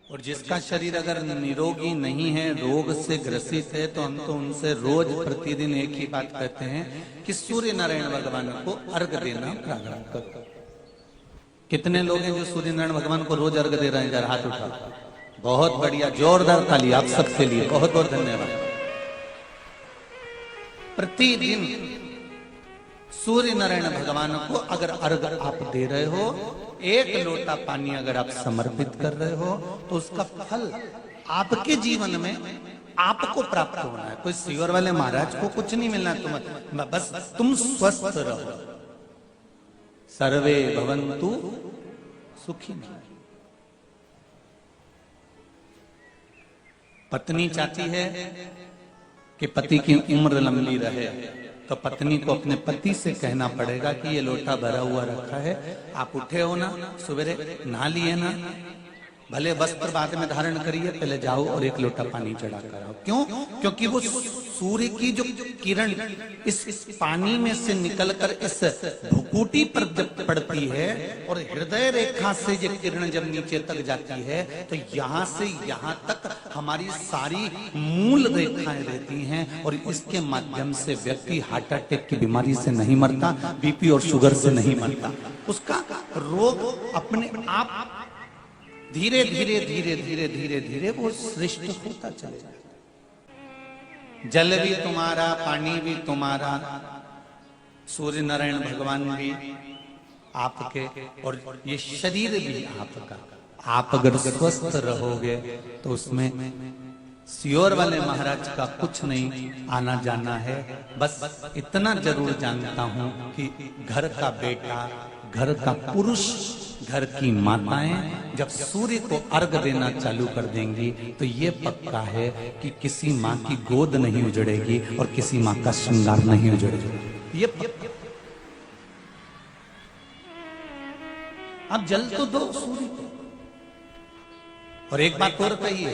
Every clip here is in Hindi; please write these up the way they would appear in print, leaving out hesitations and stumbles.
और जिसका शरीर अगर निरोगी नहीं है, रोग से ग्रसित है, तो हम तो उनसे रोज प्रतिदिन एक ही बात कहते हैं कि सूर्य नारायण भगवान को अर्घ देना प्रारंभ करो। कितने लोग हैं जो सूर्य नारायण भगवान को रोज अर्घ दे रहे हैं? जरा हाथ उठा। बहुत बढ़िया, जोरदार ताली आप सबके लिए, बहुत बहुत धन्यवाद। प्रतिदिन सूर्य नारायण भगवान को अगर अर्घ आप दे रहे हो, एक लोटा पानी अगर आप समर्पित कर रहे हो, तो उसका फल आपके जीवन में आपको प्राप्त होना है। कोई सीवर वाले महाराज को कुछ नहीं मिलना, तुम बस तुम स्वस्थ रहो। सर्वे भवन्तु सुखिनः। पत्नी चाहती है कि पति की उम्र लंबी रहे, तो पत्नी को अपने पति से कहना पड़ेगा कि ये लोटा भरा हुआ रखा है, आप उठे हो ना, सवेरे नहा लिए ना, भले वस्त्र बाद में धारण करिए, पहले जाओ और एक लोटा पानी चढ़ा कर आओ। क्यों? क्योंकि वो सूर्य की जो किरण इस पानी में से निकलकर इस भुकुटी पर जब पड़ती है और हृदय रेखा से ये किरण जब नीचे तक जाती है, तो यहाँ से यहाँ तक हमारी सारी मूल रेखाएं रहती हैं, और इसके माध्यम से व्यक्ति हार्ट अटैक की बीमारी से नहीं मरता, बीपी और शुगर से नहीं मरता। उसका रोग अपने आप धीरे धीरे धीरे धीरे धीरे धीरे वो श्रेष्ठ होता चलेगा। जल भी तुम्हारा, पानी भी तुम्हारा, सूर्य नारायण भगवान भी आपके, और ये शरीर भी आपका। आप अगर स्वस्थ रहोगे तो उसमें सियोर वाले महाराज का कुछ नहीं आना जाना है। बस इतना जरूर जानता हूं कि घर का बेटा, घर का पुरुष, घर की माताएं जब सूर्य को अर्घ देना चालू कर देंगी, तो ये पक्का है कि किसी माँ की गोद नहीं उजड़ेगी और किसी माँ का श्रृंगार नहीं उजड़ेगा। ये अब जल तो दो सूर्य को। और एक बात और कहिए,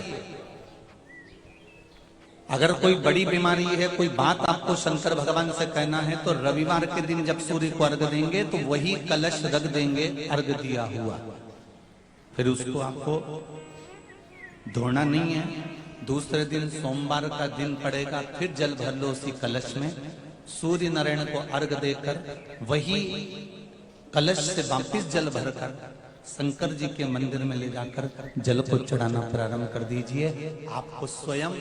अगर कोई बड़ी बीमारी है, कोई बात आपको शंकर भगवान से कहना है, तो रविवार के दिन जब सूर्य को अर्घ देंगे तो वही कलश रख देंगे अर्घ दिया हुआ, फिर उसको आपको धोना नहीं है। दूसरे दिन सोमवार का दिन पड़ेगा, फिर जल भर लो उसी कलश में, सूर्य नारायण को अर्घ देकर वही कलश से वापिस जल भरकर शंकर जी के मंदिर में ले जाकर जल को चढ़ाना प्रारंभ कर दीजिए। आपको स्वयं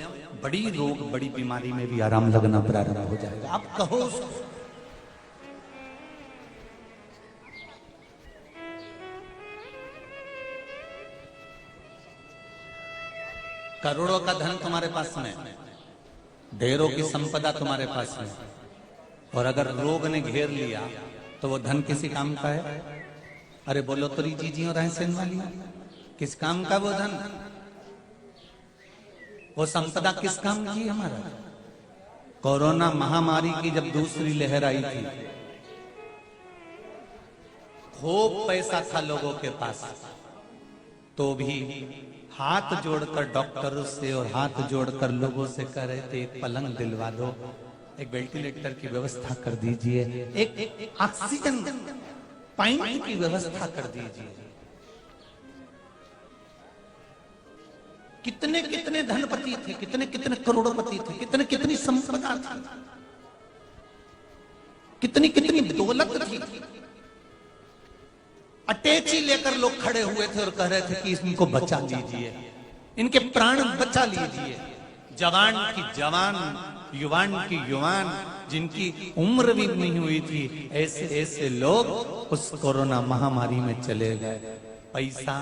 बड़ी रोग, बड़ी बीमारी में भी आराम लगना प्रारंभ हो जाएगा। आप कहो उसको। करोड़ों का धन तुम्हारे पास में, ढेरों की संपदा तुम्हारे पास में, और अगर रोग ने घेर लिया तो वो धन किसी काम का है? अरे बोलो तो जी और रायसेन वाली, किस काम का वो धन, वो संपदा किस काम की? हमारा कोरोना महामारी की जब दूसरी लहर आई थी, खूब पैसा था लोगों के पास, तो भी हाथ जोड़कर डॉक्टरों से और हाथ जोड़कर लोगों से कह रहे थे, एक पलंग दिलवा दो, एक वेंटिलेटर की व्यवस्था कर दीजिए, एक ऑक्सीजन पाइप की व्यवस्था कर दीजिए। कितने कितने धनपति थे, कितने कितने करोड़पति थे, कितने कितनी संपदा थी, कितनी कितनी दौलत थी। अटैची लेकर लोग खड़े हुए थे और कह रहे थे कि इनको बचा लीजिए, इनके प्राण बचा लीजिए। जवान की जवान, युवान की युवान, जिनकी उम्र भी नहीं हुई थी, ऐसे ऐसे लोग उस कोरोना महामारी में चले गए। पैसा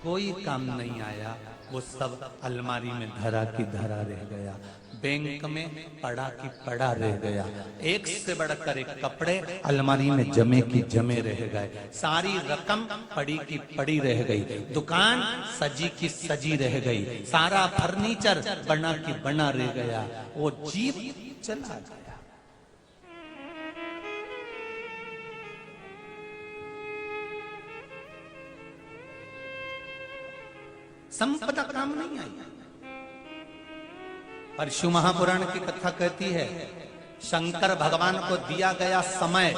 कोई काम नहीं आया, वो सब अलमारी में धरा की धरा रह गया, बैंक में पड़ा की पड़ा रह गया, एक से बढ़कर एक कपड़े अलमारी में जमे की जमे रह गए, सारी रकम पड़ी की पड़ी रह गई, दुकान सजी की सजी रह गई, सारा फर्नीचर बना की बना रह गया, वो जीव चला गया। संपदा काम नहीं आई। पर शिव महापुराण की कथा कहती है, शंकर भगवान को दिया गया समय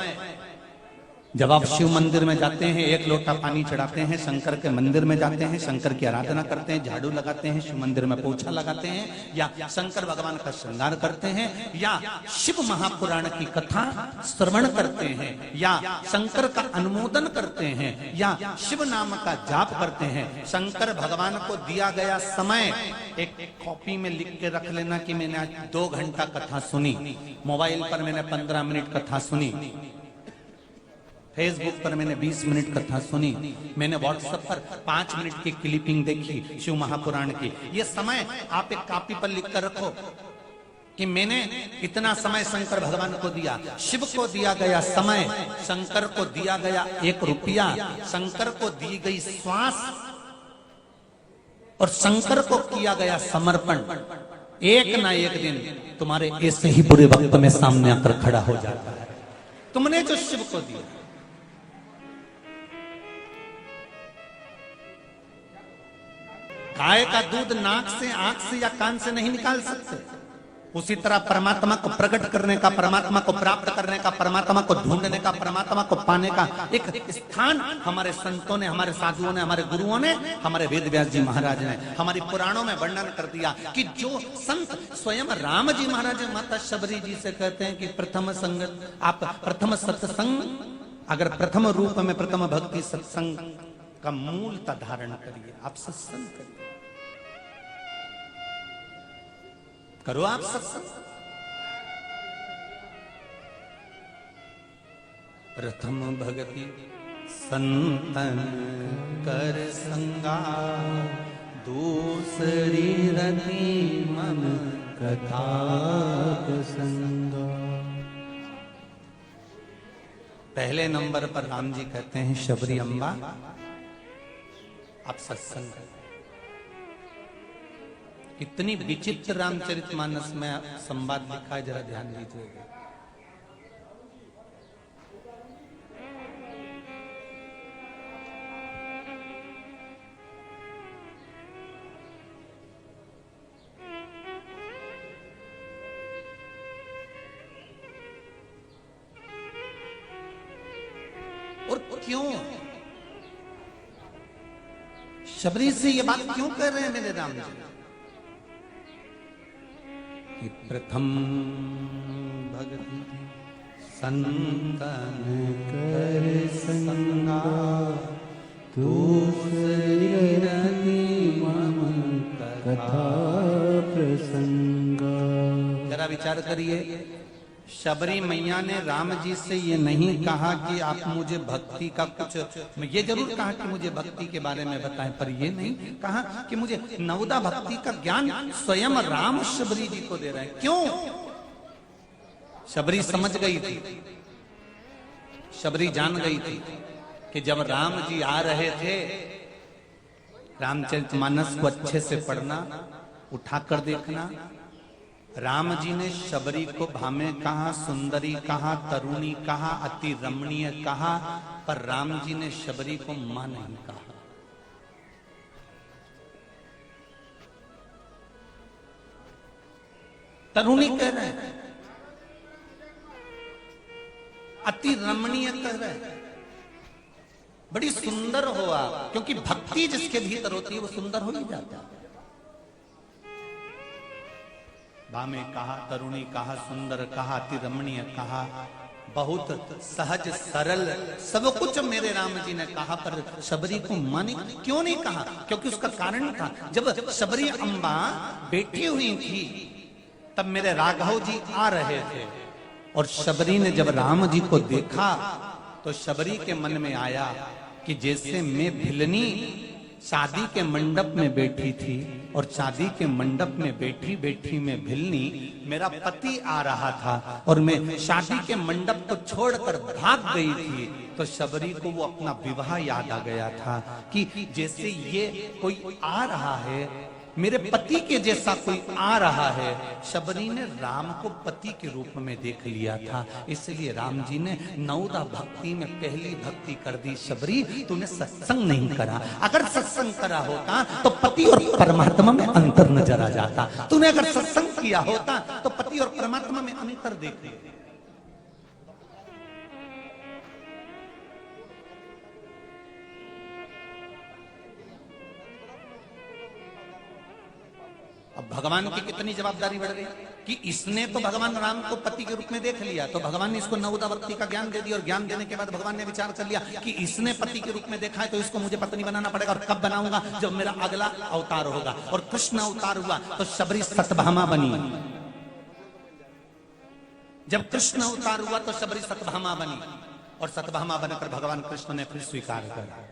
जब आप शिव मंदिर में जाते हैं, एक लोटा पानी चढ़ाते हैं, शंकर के मंदिर में जाते हैं, शंकर की आराधना करते हैं, झाड़ू लगाते हैं, शिव मंदिर में पोछा लगाते हैं, या शंकर भगवान का श्रृंगार करते हैं, या शिव महापुराण की कथा श्रवण करते हैं, या शंकर का अनुमोदन करते हैं, या शिव नाम का जाप करते हैं, शंकर भगवान को दिया गया समय एक कॉपी में लिख के रख लेना कि मैंने आज 2 घंटा कथा सुनी, मोबाइल पर मैंने 15 मिनट कथा सुनी, फेसबुक पर मैंने 20 मिनट कथा सुनी, मैंने व्हाट्सएप पर 5 मिनट की क्लिपिंग देखी शिव महापुराण की। ये समय आप एक कॉपी पर लिख कर रखो कि मैंने इतना समय शंकर भगवान को दिया। शिव को दिया गया समय, शंकर को दिया गया 1 रुपया, शंकर को दी गई श्वास और शंकर को किया गया समर्पण एक ना एक दिन तुम्हारे ऐसे ही बुरे वक्त में सामने आकर खड़ा हो जाता है। तुमने जो शिव को दिया, गाय का दूध नाक से, आंख से या कान से नहीं निकाल सकते, उसी तरह परमात्मा को प्रकट करने का, परमात्मा को प्राप्त करने का, परमात्मा को ढूंढने का, परमात्मा को पाने का एक स्थान हमारे संतों ने, हमारे साधुओं ने, हमारे गुरुओं ने, हमारे वेद व्यास जी महाराज ने हमारी पुराणों में वर्णन कर दिया कि जो संत स्वयं राम जी महाराज माता शबरी जी से कहते हैं कि प्रथम संग, आप प्रथम सत्संग, अगर प्रथम रूप में प्रथम भक्ति सत्संग का मूलता धारण करिए, आप सत्संग करिए, करो आप सत्संग। प्रथम भगति संतन कर संगा, दूसरी रति मम कथा प्रसंगा। पहले नंबर पर राम जी कहते हैं शबरी अम्बा आप सत्संग करें। इतनी विचित्र रामचरितमानस में संवाद लिखा है, जरा ध्यान दीजिएगा। और क्यों शबरी से ये बात क्यों कर रहे हैं मेरे राम जी? कि प्रथम भगति संतन कर संगा, दूसरी रति मम कथा प्रसंगा। जरा विचार करिए, शबरी मैया ने राम जी से ये नहीं कहा कि आप मुझे भक्ति का कुछ, ये जरूर कहा कि मुझे भक्ति के बारे में बताएं, पर ये नहीं कहा कि मुझे नवदा भक्ति का ज्ञान स्वयं राम शबरी जी को दे रहे हैं। क्यों? शबरी समझ गई थी, शबरी जान गई थी कि जब राम जी आ रहे थे, रामचरितमानस को अच्छे से पढ़ना, उठाकर देखना। राम जी ने शबरी को भामे कहा, सुंदरी कहा, तरुणी कहा, अति रमणीय कहा, पर राम जी ने शबरी को मां नहीं कहा। तरुणी कह रहे हैं, अति रमणीय कह रहे हैं, बड़ी सुंदर हो आप, क्योंकि भक्ति जिसके भीतर होती है वो सुंदर हो ही जाता है। भामे कहा, तरुणी कहा, सुंदर कहा, अति रमणीय कहा, बहुत सहज सरल सब कुछ मेरे राम जी ने कहा, पर शबरी को माने क्यों नहीं कहा? क्योंकि उसका कारण था, जब शबरी अम्बा बैठी हुई थी तब मेरे राघव जी आ रहे थे, और शबरी ने जब राम जी को देखा तो शबरी के मन में आया कि जैसे मैं भिलनी शादी के मंडप में बैठी थी और शादी के मंडप में बैठी बैठी में भिलनी, मेरा पति आ रहा था और मैं शादी के मंडप को छोड़कर भाग गई थी, तो शबरी को वो अपना विवाह याद आ गया था कि जैसे ये कोई आ रहा है, मेरे पति के जैसा कोई आ रहा है। शबरी ने राम को पति के रूप में देख लिया था, इसलिए राम जी ने नवदा भक्ति में पहली भक्ति कर दी। शबरी, तूने सत्संग नहीं करा, अगर सत्संग करा होता तो पति और परमात्मा में अंतर नजर आ जाता। तूने अगर सत्संग किया होता तो पति और परमात्मा में अंतर देख लिया। अब भगवान की कितनी जवाबदारी बढ़ गई कि इसने तो भगवान राम को पति के रूप में देख लिया, तो भगवान ने इसको नवोदावर्ती का ज्ञान दे दिया, और ज्ञान देने के बाद भगवान ने विचार कर लिया कि इसने पति के रूप में देखा है तो इसको मुझे पत्नी बनाना पड़ेगा। और कब बनाऊंगा? जब मेरा अगला अवतार होगा। और कृष्ण अवतार हुआ तो शबरी सत्यभामा बनी। जब कृष्ण अवतार हुआ तो शबरी सत्यभामा बनी, और सत्यभामा बनकर भगवान कृष्ण ने फिर स्वीकार किया।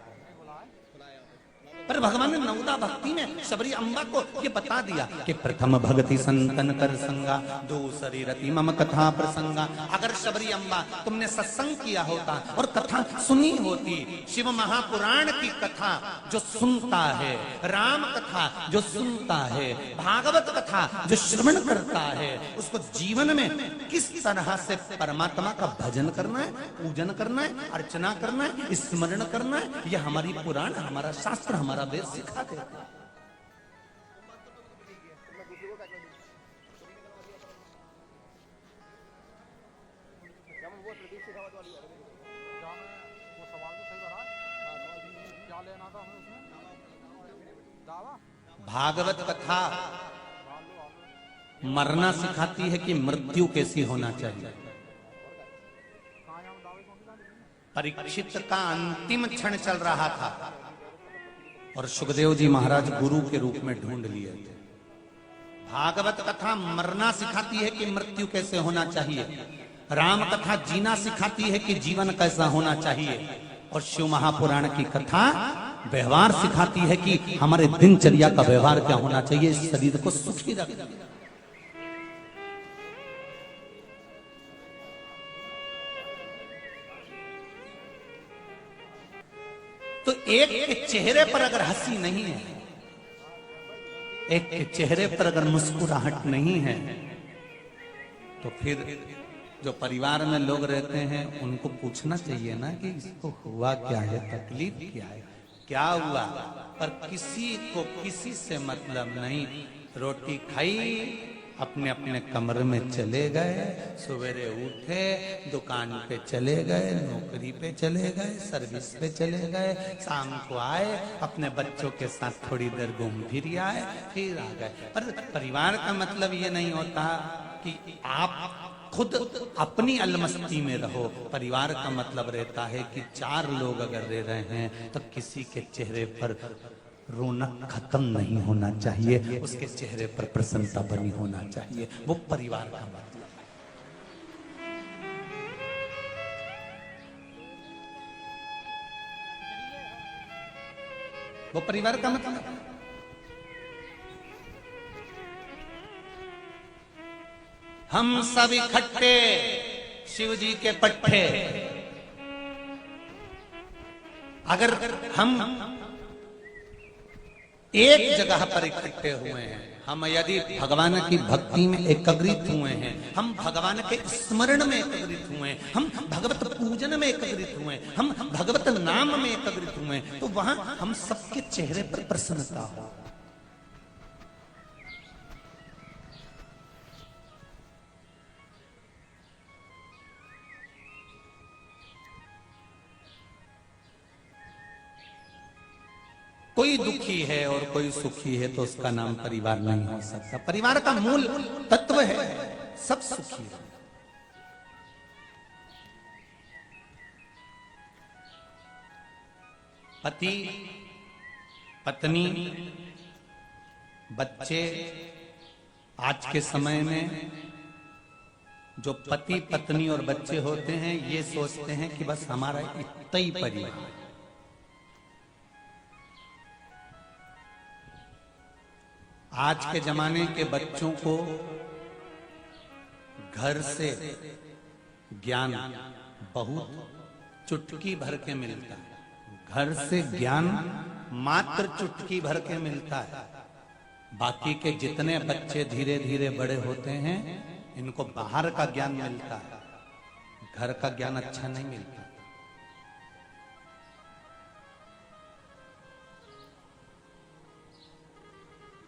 पर भगवान ने नवदा भक्ति में शबरी अम्बा को ये बता दिया कि प्रथम भगति संतन कर संगा, दूसरी रति मम कथा प्रसंगा। अगर शबरी अम्बा तुमने सत्संग किया होता और कथा सुनी होती, शिव महापुराण की कथा जो सुनता है, राम कथा जो सुनता है, भागवत कथा जो श्रवण करता है, उसको जीवन में किस तरह से परमात्मा का भजन करना है, पूजन करना है, अर्चना करना है, स्मरण करना है, यह हमारी पुराण, हमारा शास्त्र, हमारा वेद सिखा देता है। भागवत कथा मरना सिखाती है कि मृत्यु कैसी होना चाहिए। परीक्षित का अंतिम क्षण चल रहा था और सुखदेव जी महाराज गुरु के रूप में ढूंढ लिए थे। भागवत कथा मरना सिखाती है कि मृत्यु कैसे होना चाहिए। राम कथा जीना सिखाती है कि जीवन कैसा होना चाहिए। और शिव महापुराण की कथा व्यवहार सिखाती है कि हमारे दिनचर्या का व्यवहार क्या होना चाहिए, इस शरीर को सुखी रखना। तो एक के चेहरे पर अगर हंसी नहीं है, एक के चेहरे पर अगर मुस्कुराहट नहीं है, तो फिर जो परिवार में लोग रहते हैं उनको पूछना चाहिए ना कि इसको हुआ क्या है, तकलीफ क्या है, क्या हुआ। पर किसी को किसी से मतलब नहीं। रोटी खाई, अपने अपने कमरे में चले गए, सवेरे उठे, दुकान पे चले गए, नौकरी पे चले गए, सर्विस पे चले गए, शाम को आए, अपने बच्चों के साथ थोड़ी देर घूम फिर आए, फिर आ गए। पर परिवार का मतलब ये नहीं होता कि आप खुद अपनी अलमस्ती में रहो। परिवार का मतलब रहता है कि चार लोग अगर रह रहे हैं तो किसी के चेहरे पर रौनक खत्म नहीं होना चाहिए, उसके चेहरे पर प्रसन्नता बनी होना चाहिए। वो परिवार का मतलब है। वो परिवार का मतलब है। हम सब इकट्ठे शिव जी के पट्टे, अगर हम एक जगह पर इकट्ठे हुए हैं, हम यदि भगवान की भक्ति में एकाग्रित हुए हैं, हम भगवान के स्मरण में एकाग्रित हुए, हम भगवत पूजन में एकाग्रित हुए, हम भगवत नाम में एकाग्रित हुए, तो वहां हम सबके चेहरे पर प्रसन्नता हो। कोई दुखी है और कोई सुखी है तो उसका नाम परिवार नहीं हो सकता। परिवार का मूल तत्व है सब सुखी है। पति, पत्नी, बच्चे। आज के समय में जो पति, पत्नी और बच्चे होते हैं ये सोचते हैं कि बस हमारा इतना ही परिवार। आज के जमाने के बच्चों को घर से ज्ञान बहुत चुटकी भर के मिलता है। घर से ज्ञान मात्र चुटकी भर के मिलता है। बाकी के जितने बच्चे धीरे धीरे बड़े होते हैं इनको बाहर का ज्ञान मिलता है, घर का ज्ञान अच्छा नहीं मिलता।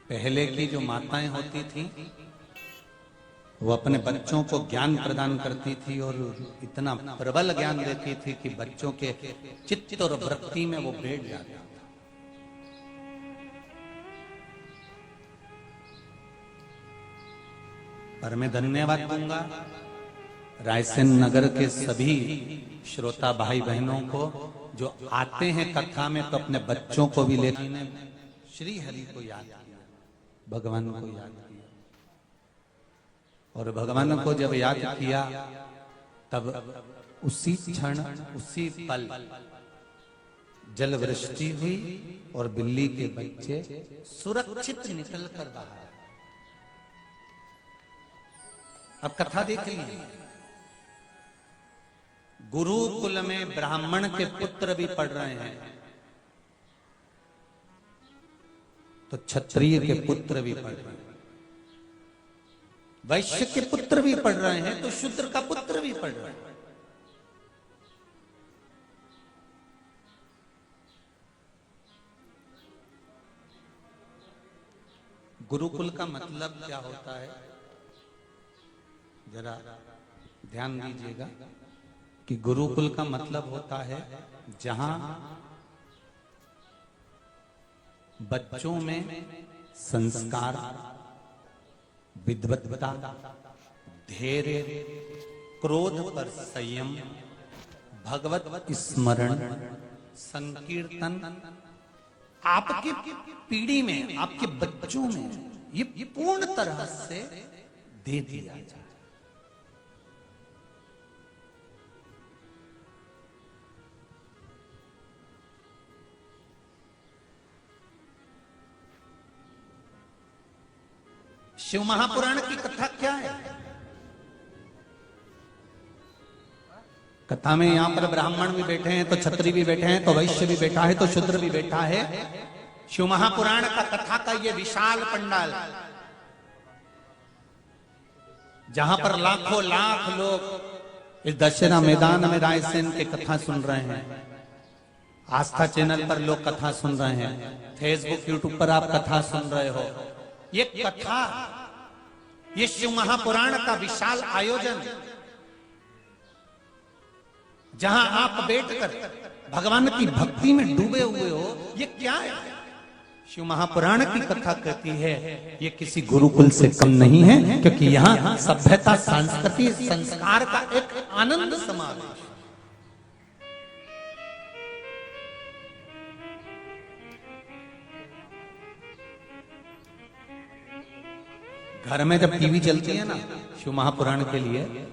पहले की जो माताएं होती थी वो अपने बच्चों को ज्ञान प्रदान करती थी और इतना प्रबल ज्ञान देती थी कि बच्चों के चित्त और वृत्ति में वो बैठ जाता था। पर मैं धन्यवाद दूंगा रायसेन नगर के सभी श्रोता भाई बहनों को जो आते हैं कथा में, तो अपने बच्चों को भी लेकर श्री हरि को याद किया, भगवान को याद किया। और भगवान को जब याद किया तब उसी क्षण उसी पल जल वृष्टि हुई और बिल्ली के बच्चे सुरक्षित निकल कर बाहर। अब कथा देख लीजिए, गुरुकुल में ब्राह्मण के पुत्र भी पढ़ रहे हैं तो क्षत्रिय के पुत्र भी पढ़ रहे हैं, वैश्य के पुत्र भी पढ़ रहे हैं तो शूद्र का पुत्र भी पढ़ रहे हैं। गुरुकुल का मतलब क्या होता है, जरा ध्यान दीजिएगा कि गुरुकुल का मतलब होता है जहां बच्चों में संस्कार, विद्वत्ता, धैर्य, क्रोध पर संयम, भगवत स्मरण, संकीर्तन आपकी पीढ़ी में, आपके बच्चों में ये पूर्ण तरह से दे दिया जाए। शिव महापुराण की कथा क्या है? कथा में यहां पर ब्राह्मण भी बैठे हैं तो क्षत्रिय भी बैठे हैं तो वैश्य भी बैठा है तो शूद्र भी बैठा है। शिव महापुराण का कथा का ये विशाल पंडाल जहां पर लाखों लाख लोग इस दशहरा मैदान में रायसेन के कथा सुन रहे हैं, आस्था चैनल पर लोग कथा सुन रहे हैं, फेसबुक यूट्यूब पर आप कथा सुन रहे हो, ये कथा, ये शिव महापुराण का विशाल आयोजन जहां आप बैठकर भगवान की भक्ति में डूबे हुए हो, ये क्या है? शिव महापुराण की कथा कहती है ये किसी गुरुकुल से कम नहीं है, क्योंकि यहाँ सभ्यता, संस्कृति, संस्कार का एक आनंद समावेश। घर में जब टीवी चलती है ना शिव महापुराण के लिए,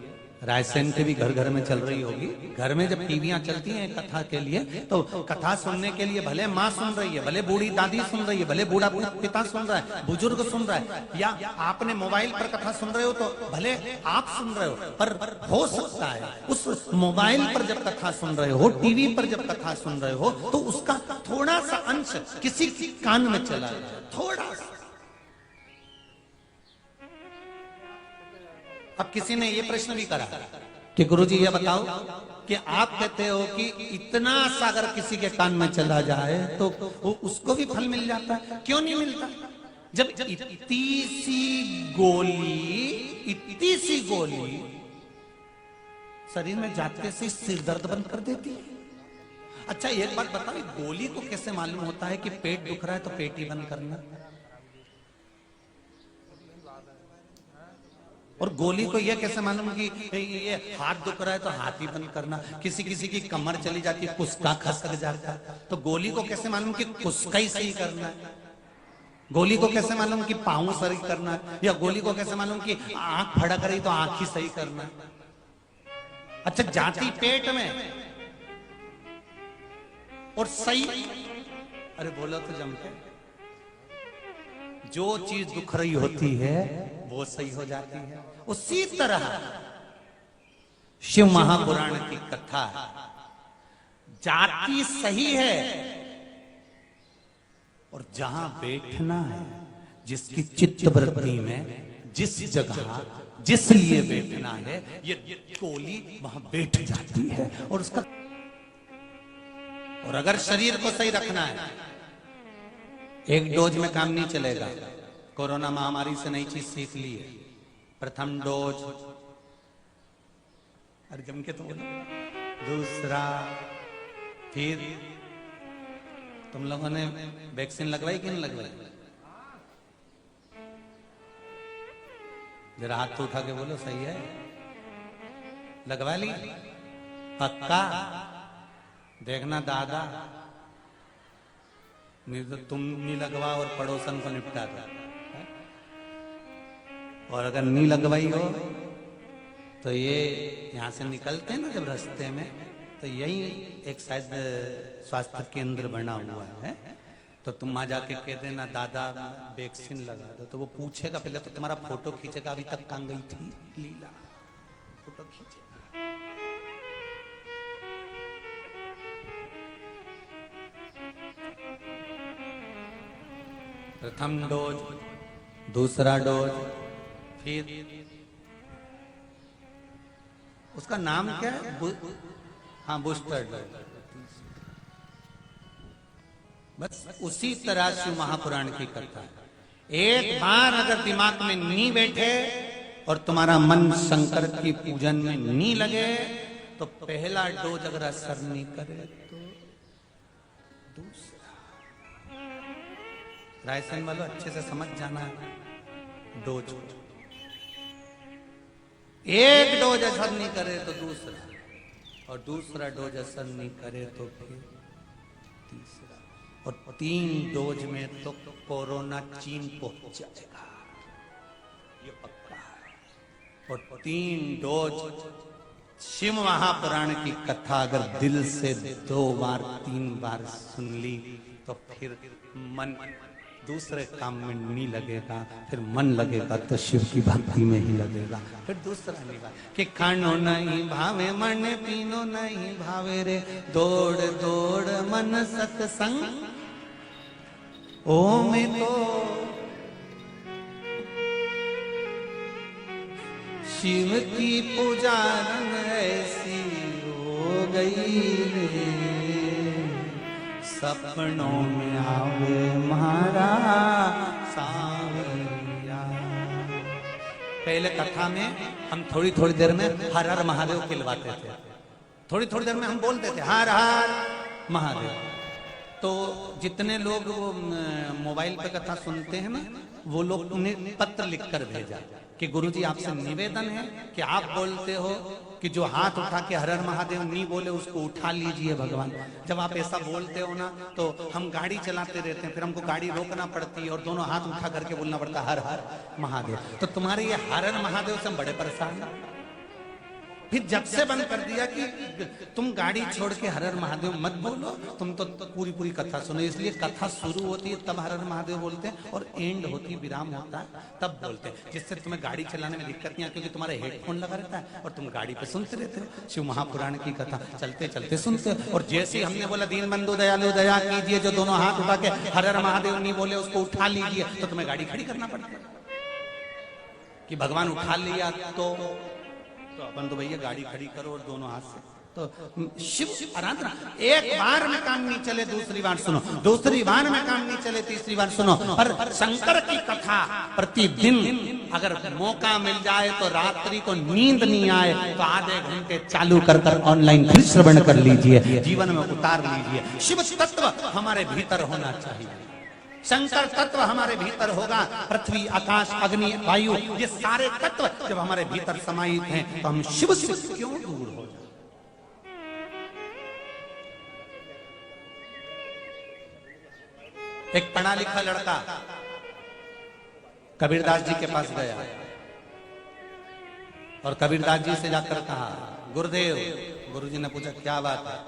रायसेन के भी घर घर में चल रही होगी, घर में जब टीवियां चलती हैं कथा के लिए तो कथा सुनने के लिए भले माँ सुन रही है, भले बूढ़ी दादी सुन रही है, भले बूढ़ा पिता सुन रहा है, बुजुर्ग सुन रहा है, या आपने मोबाइल पर कथा सुन रहे हो तो भले आप सुन रहे हो, पर हो सकता है उस मोबाइल पर जब कथा सुन रहे हो, टीवी पर जब कथा सुन रहे हो तो उसका थोड़ा सा अंश किसी कान में चला जाए, थोड़ा सा। अब किसी ने ये प्रश्न भी करा कि गुरुजी ये बताओ कि आप कहते हो कि इतना सा अगर किसी के कान में चला जाए तो उसको भी फल मिल जाता है, क्यों नहीं मिलता? जब इतनी सी गोली शरीर में जाते से सिर दर्द बंद कर देती है। अच्छा एक बात बताओ, गोली को कैसे मालूम होता है कि पेट दुख रहा है तो पेट ही बंद करना, और गोली को यह कैसे मालूम कि ये हाथ दुख रहा है तो हाथ ही बंद करना? किसी किसी की कमर चली जाती है, कुस्का खसक जाता है, तो गोली को कैसे मालूम कि कुस्का ही सही करना है? गोली को कैसे मालूम कि पाँव सही करना है? या गोली को कैसे मालूम कि आंख फड़क रही तो आंख ही सही करना है? अच्छा जाती पेट में और सही, अरे बोलो तो जम के, जो चीज दुख रही होती है वो सही हो जाती है। उसी तरह शिव महापुराण की कथा जाति सही है और जहां बैठना है, जिसकी चित्त वृत्ति में जिस जगह जिस लिए बैठना है, ये गोली वहां बैठ जाती है। और उसका, और अगर शरीर को सही रखना है, एक डोज में काम नहीं चलेगा। कोरोना महामारी से नई चीज सीख ली है, प्रथम डोज, अरे जम के तो बोलो, दूसरा, फिर तुम लोगों ने वैक्सीन लगवाई कि नहीं लगवाई? जरा हाथ तो उठा के बोलो सही है, लगवा ली पक्का? देखना दादा, नहीं तो तुम नहीं लगवा और पड़ोसन को निपटा दो। और अगर नहीं लगवाई हो तो ये यहां से निकलते हैं ना जब रास्ते में, तो यही एक शायद स्वास्थ्य केंद्र बना हुआ है, तो तुम वहां जाके कह देना दादा वैक्सीन लगा दो, तो वो पूछेगा पहले तो तुम्हारा फोटो खींचेगा, अभी तक कहाँ गई थी लीला, फोटो खींचेगा। प्रथम डोज, दूसरा डोज, फिर उसका नाम क्या है? हाँ, बूस्टर डोज। बस उसी तरह शिव महापुराण की कथा है। एक बार अगर दिमाग में नी बैठे और तुम्हारा मन शंकर की पूजन में नी लगे, तो पहला डोज अगर असर नहीं करे तो दूसरा। रायसन वालों अच्छे से समझ जाना है डोज। एक डोज असर नहीं करे तो दूसरा, और दूसरा डोज असर नहीं करे तो फिर तीसरा, और 3 डोज में तो कोरोना चीन पहुंच जाएगा, ये पक्का है। और 3 डोज शिव महापुराण की कथा अगर दिल से 2 बार 3 बार सुन ली तो फिर मन दूसरे काम में नहीं लगेगा, फिर मन लगेगा तो शिव की भक्ति में ही लगेगा। फिर दूसरा नहीं कि खानो नहीं भावे मन, पीनो नहीं भावे रे, दौड़ दौड़ मन सत्संग ओ में तो शिव की पुजारन ऐसी हो गई रे, सपनों में आवे महारा सावरिया। पहले कथा में हम थोड़ी थोड़ी देर में हर हर महादेव खिलवाते थे, थोड़ी थोड़ी देर में हम बोलते थे हर हर महादेव। तो जितने लोग वो मोबाइल पे कथा सुनते हैं ना, वो लोग उन्हें पत्र लिखकर भेजा कि गुरुजी आपसे निवेदन है कि आप बोलते हो कि जो हाथ उठा के हर हर महादेव नहीं बोले उसको उठा लीजिए भगवान। जब आप ऐसा बोलते हो ना तो हम गाड़ी चलाते रहते हैं, फिर हमको गाड़ी रोकना पड़ती है और दोनों हाथ उठा करके बोलना पड़ता है हर हर महादेव। तो तुम्हारे ये हर हर महादेव से हम बड़े परेशान हैं। फिर जब से बंद कर दिया कि तुम गाड़ी छोड़ के हर हर महादेव मत बोलो, तुम तो पूरी पूरी कथा सुनो। इसलिए कथा शुरू होती है तब हर हर महादेव बोलते हैं, और एंड होती है, विराम होता है तब बोलते हैं, जिससे तुम्हें गाड़ी चलाने में दिक्कत नहीं है, क्योंकि तुम्हारे हेडफोन लगा रहता है और तुम गाड़ी पे सुनते रहते हो शिव महापुराण की कथा, चलते चलते सुनते हो। और जैसे हमने बोला दीन बंधु दयालु दया कीजिए, जो दोनों हाथ उठा के हर हर महादेव नहीं बोले उसको उठा लीजिए, तो तुम्हें गाड़ी खड़ी करना पड़ता है कि भगवान उठा लिया तो अपन तो भैया गाड़ी खड़ी करो और दोनों हाथ से। तो शिव आराधना एक बार में काम नहीं चले, दूसरी बार सुनो, दूसरी बार में काम नहीं चले, तीसरी बार सुनो। पर शंकर की कथा प्रतिदिन अगर मौका मिल जाए तो रात्रि को नींद नहीं आए तो आधे घंटे चालू कर ऑनलाइन फिर श्रवण कर लीजिए, जीवन में उतार लीजिए। शिव तत्व हमारे भीतर होना चाहिए, शंकर तत्व हमारे भीतर होगा। पृथ्वी आकाश अग्नि वायु ये सारे तत्व जब हमारे भीतर समाहित हैं तो हम शिव से क्यों दूर हो जाए। एक पढ़ा लिखा लड़का कबीरदास जी के पास गया और कबीरदास जी से जाकर कहा गुरुदेव। गुरुजी ने पूछा क्या बात है?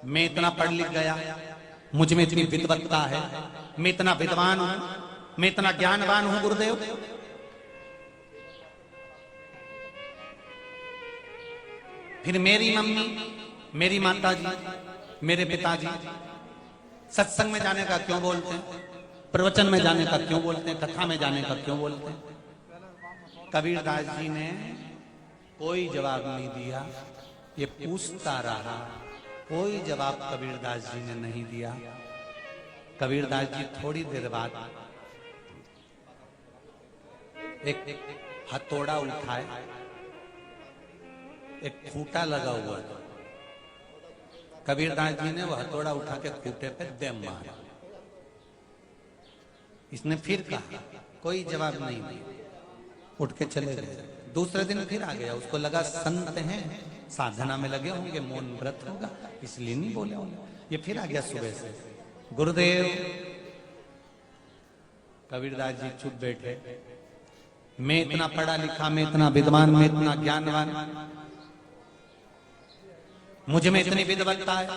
मैं इतना पढ़ लिख गया, मुझ में इतनी विद्वत्ता है, मैं इतना विद्वान हूं, मैं इतना ज्ञानवान हूं गुरुदेव। फिर मेरी मम्मी, मेरी माताजी, मेरे पिताजी सत्संग में जाने का क्यों बोलते हैं, प्रवचन में जाने का क्यों बोलते हैं, कथा में जाने का क्यों बोलते हैं? कबीरदास जी ने कोई जवाब नहीं दिया, ये पूछता रहा, कोई जवाब कबीरदास जी ने नहीं दिया। कबीरदास जी थोड़ी देर बाद एक हथौड़ा उठाए, एक खूंटा लगा हुआ था, कबीरदास जी ने वो हथौड़ा उठा के खूंटे पे दे मारा। इसने फिर कहा, कोई जवाब नहीं दिया, उठ के चले गए। दूसरे दिन फिर आ गया, उसको लगा संत हैं, साधना में लगे होंगे, मौन व्रत होगा, इसलिए नहीं बोले होंगे। ये फिर आ गया सुबह से, गुरुदेव। कबीरदास जी चुप बैठे। मैं इतना पढ़ा लिखा, मैं इतना विद्वान, मैं इतना ज्ञानवान, मुझ में इतनी विद्वत्ता है,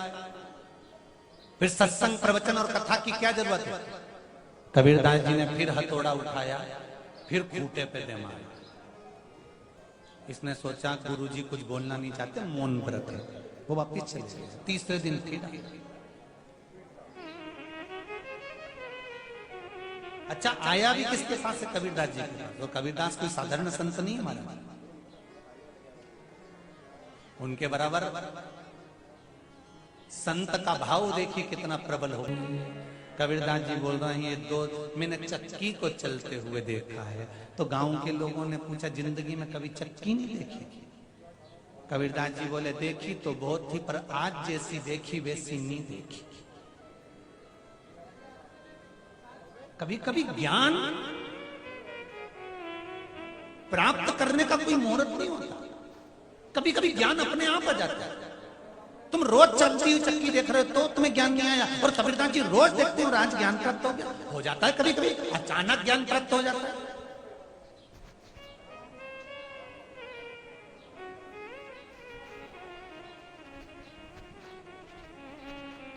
फिर सत्संग प्रवचन और कथा की क्या जरूरत है? कबीरदास जी ने फिर हथौड़ा उठाया, फिर खूंटे पे दे मारा। इसने सोचा गुरुजी कुछ बोलना नहीं चाहते, मौन व्रत है, वो वापिस चले गए। तीसरे दिन फिर अच्छा आया भी किसके पास से? कबीरदास जी के पास। तो कबीरदास कोई साधारण संत नहीं हमारा, उनके बराबर संत का भाव देखिए कितना प्रबल हो। कबीरदास जी बोल रहे हैं, ये दो मैंने चक्की को चलते हुए देखा है। तो गांव के लोगों ने पूछा, जिंदगी में कभी चक्की नहीं देखी? कबीरदास जी बोले, देखी तो बहुत थी, पर आज जैसी देखी वैसी नहीं देखी। कभी कभी ज्ञान प्राप्त करने का कोई मुहूर्त नहीं होता, कभी कभी ज्ञान अपने आप आ जाता है। तुम रोज चलती हुई चक्की देख रहे हो तो तुम्हें ज्ञान नहीं आया, और कबीरदास जी रोज देखते हो, आज ज्ञान प्राप्त हो गया। हो जाता है कभी कभी, अचानक ज्ञान प्राप्त हो जाता है।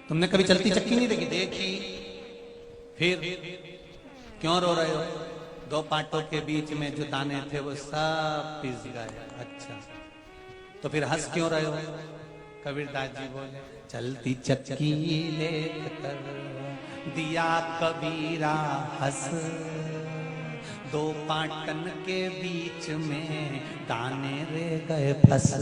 तुमने कभी चलती चक्की नहीं देखी? देखी। फिर क्यों रो रहे हो? दो पाटों के बीच में जो दाने थे वो सब पिस गए। अच्छा, तो फिर हंस क्यों रहे हो? कबीरदास जी बोले, चलती चक्की लेख कर दिया कबीरा हंस, दो पाटन के बीच में दाने रह गए फंस।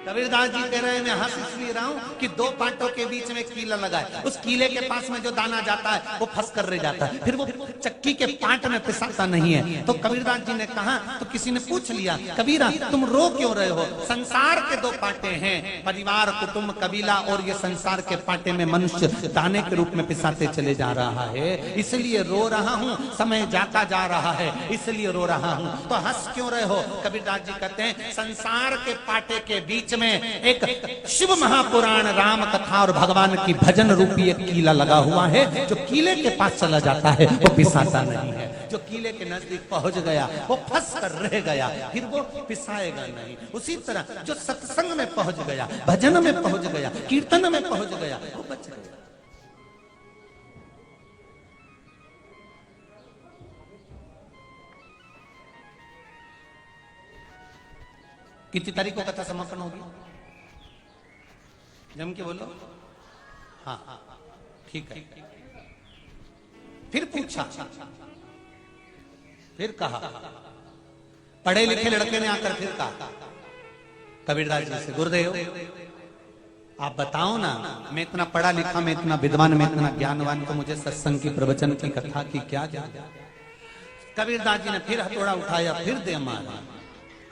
कबीरदास जी कह रहे हैं, मैं हंस इसलिए रहा हूं कि दो पाटों के बीच में कीला लगा है, उस कीले के पास में जो दाना जाता है वो फंस कर रह जाता है, फिर वो चक्की के पाट में पिसाता नहीं है। तो कबीरदास जी ने कहा, तो किसी ने पूछ लिया, कबीरा तुम रो क्यों रहे हो? संसार के दो पाटे हैं, परिवार, कुटुंब, कबीला, और ये संसार के पाटे में मनुष्य दाने के रूप में पिसाते चले जा रहा है, इसलिए रो रहा हूं। समय जाता जा रहा है इसलिए रो रहा हूं। तो हंस क्यों रहे हो? कबीरदास जी कहते हैं, संसार के पाटे के बीच में एक शिव महापुराण, राम कथा और भगवान की भजन रूपी एक कीला लगा हुआ है, जो कीले के पास चला जाता है वो पिसाता नहीं है। जो कीले के नजदीक पहुंच गया वो फंस कर रह गया, फिर वो पिसाएगा नहीं। उसी तरह जो सत्संग में पहुंच गया, भजन में पहुंच गया, कीर्तन में पहुंच गया, वो बच गया। कितनी तारीख को कथा समापन होगी? जम के बोलो। हाँ ठीक है। फिर पूछा, फिर कहा, पढ़े लिखे लड़के ने आकर फिर कहा कबीरदास जी से, गुरुदेव आप बताओ ना, मैं इतना पढ़ा लिखा, मैं इतना विद्वान, मैं इतना ज्ञानवान, तो मुझे सत्संग की, प्रवचन की, कथा की क्या जरूरत? कबीरदास जी ने फिर हथौड़ा उठाया, फिर दे मारा।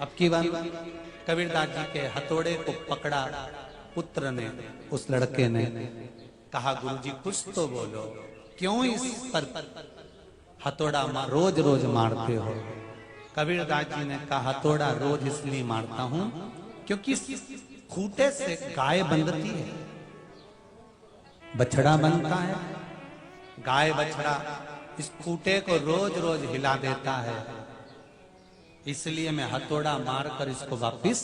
अब की बात, कबीरदास जी के हथौड़े को पकड़ा पुत्र ने, उस लड़के ने कहा, गुरुजी कुछ तो बोलो, क्यों इस पर हथौड़ा रोज रोज मारते हो? कबीरदास जी ने कहा, हथौड़ा रोज इसलिए मारता हूं क्योंकि खूंटे से गाय बंधती है, बछड़ा बनता है, गाय बछड़ा इस खूंटे को रोज रोज हिला देता है, इसलिए मैं हथौड़ा मारकर इसको वापिस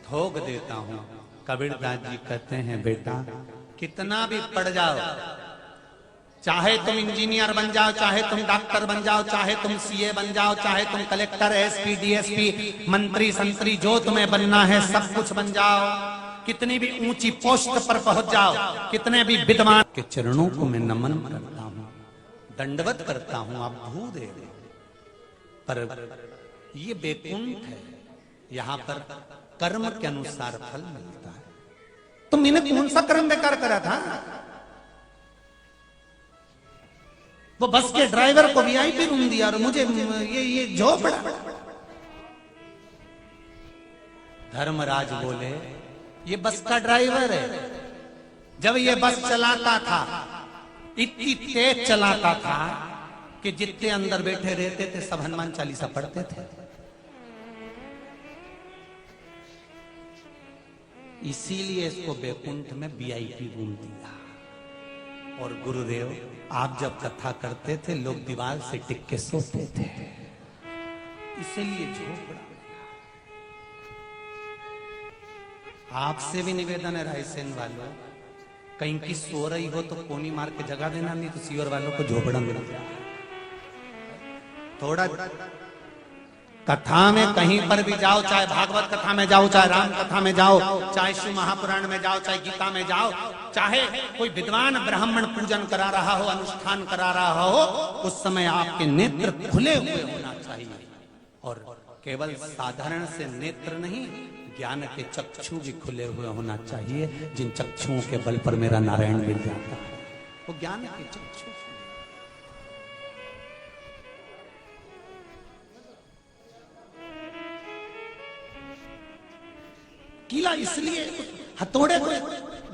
ठोक देता हूं। कबीरदास जी कहते हैं, बेटा कितना भी पढ़ जाओ, चाहे तुम इंजीनियर बन जाओ, चाहे तुम डॉक्टर बन जाओ, चाहे तुम सीए बन जाओ, चाहे तुम कलेक्टर, एसपी, डीएसपी, मंत्री, संतरी, जो तुम्हें बनना है सब कुछ बन जाओ, कितनी भी ऊंची पोस्ट पर पहुंच जाओ, कितने भी विद्वान के चरणों को मैं नमन करता हूं, दंडवत करता हूं, आप भू दे। पर ये बेकुंठ है, यहां पर कर्म के अनुसार फल मिलता है। तो मैंने कौन सा कर्म बेकार करा था? वो बस के ड्राइवर को वीआईपी रूम दिया और मुझे ये झोपड़ा। धर्मराज बोले, ये बस का ड्राइवर है, जब ये बस चलाता था इतनी तेज चलाता था कि जितने अंदर बैठे रहते थे सब हनुमान चालीसा पढ़ते थे। इसीलिए इसको वैकुंठ में वीआईपी रूम दिया। और गुरुदेव आप जब कथा करते थे लोग दीवार से टिक के सोते थे, इसीलिए झोपड़ा। आपसे भी निवेदन है रायसेन वालों, कहीं की सो रही हो तो कोनी मार के जगा देना, नहीं तो सीवर वालों को झोपड़ा मिल जाए। थोड़ा कथा में कहीं पर भी जाओ, चाहे भागवत कथा में जाओ, चाहे राम कथा में जाओ, चाहे शिव महापुराण में जाओ, चाहे गीता में जाओ, चाहे कोई विद्वान ब्राह्मण पूजन करा रहा हो, अनुष्ठान करा रहा हो, उस समय आपके नेत्र खुले हुए होना चाहिए। और केवल साधारण से नेत्र नहीं, ज्ञान के चक्षु भी खुले हुए होना चाहिए, जिन चक्षुओं के बल पर मेरा नारायण मिल जाता है, वो ज्ञान के चक्षु। कीला इसलिए हथौड़े को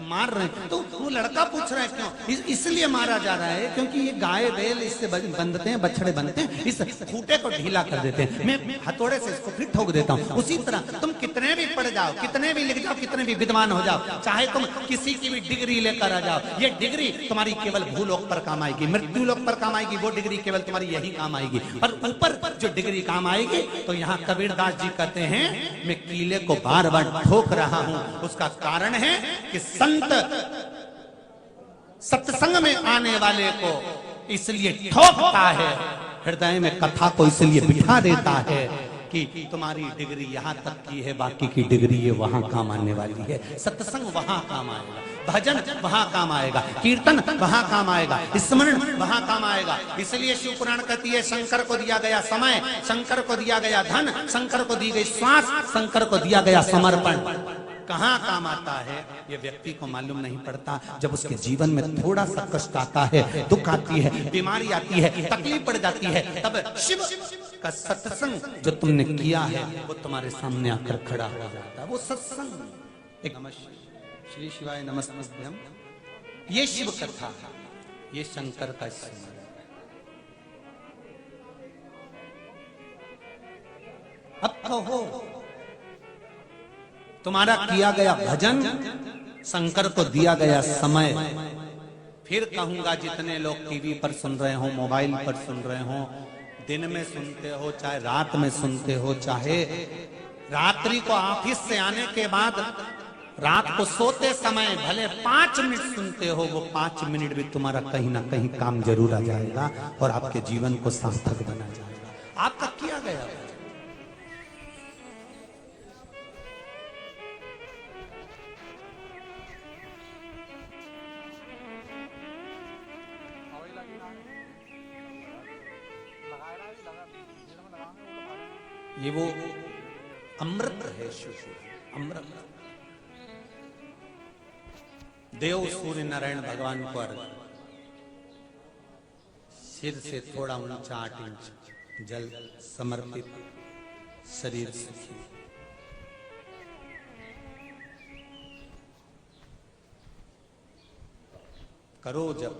मार रहे हैं, तो वो लड़का पूछ रहा है क्यों इसलिए मारा जा रहा है, क्योंकि ये गाय बैल इससे बंधते हैं, बछड़े बनते हैं, इस खूंटे को ढीला कर देते हैं, मैं हथौड़े से इसको फिर ठोक देता हूँ। उसी तरह तुम कितने भी पढ़ जाओ, कितने भी लिख जाओ, कितने भी विद्वान हो जाओ, चाहे तुम किसी की भी डिग्री लेकर आ जाओ, ये डिग्री तुम्हारी केवल भूलोक पर काम आएगी, मृत्यु लोक पर काम आएगी, वो डिग्री केवल तुम्हारी यही काम आएगी। पर ऊपर जो डिग्री काम आएगी, तो यहाँ कबीरदास जी कहते हैं मैं कीले को बार बार ठोक रहा हूँ, उसका कारण है कि सत्संग में आने वाले को इसलिए ठोकता है, हृदय में कथा को इसलिए बिठा देता है कि तुम्हारी डिग्री यहां तक की है, बाकी की डिग्री ये वहां काम आने वाली है। सत्संग वहां काम आएगा, भजन वहां काम आएगा, कीर्तन वहां काम आएगा, स्मरण वहां काम आएगा। इसलिए शिव पुराण कहती है शंकर को दिया गया समय, शंकर को दिया गया धन, शंकर को दी गई श्वास, शंकर को दिया गया समर्पण। कहाँ काम आता है ये व्यक्ति को मालूम नहीं पड़ता। जब उसके जीवन में थोड़ा सा कष्ट आता है, दुख आती है, बीमारी आती है, तकलीफ पड़ जाती है, तब शिव का सत्संग जो तुमने किया है वो तुम्हारे सामने आकर खड़ा हो जाता है। वो सत्संग एक श्री शिवाय नमस्तुभ्यम, ये शिव कथा, ये शंकर का स्मरण। अब कहो तुम्हारा किया गया भजन, शंकर को दिया गया समय। फिर कहूंगा जितने लोग टीवी पर सुन रहे हो, मोबाइल पर सुन रहे हो, दिन में सुनते हो, चाहे रात में सुनते हो, चाहे रात्रि को ऑफिस से आने के बाद रात को सोते समय भले 5 मिनट सुनते हो, वो 5 मिनट भी तुम्हारा कहीं ना कहीं काम जरूर आ जाएगा और आपके जीवन को सार्थक बना जाएगा। आपका किया गया ये वो अमृत है, शिव अमृत। देव सूर्य नारायण भगवान को अर्घ, सिर से थोड़ा ऊंचा 8 इंच जल समर्पित, शरीर सुखी। करो जब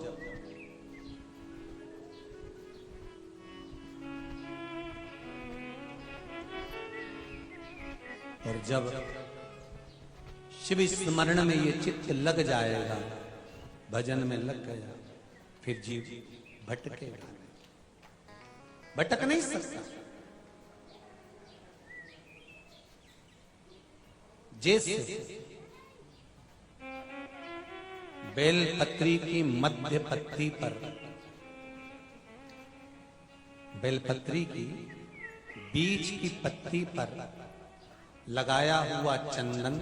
और जब शिव स्मरण में ये चित्त लग जाएगा, भजन में लग गया, फिर जीव भटकेगा, भटक नहीं सकता। जैसे बेलपत्री की मध्य पत्ती पर, बेलपत्री की बीच की पत्ती पर लगाया हुआ चंदन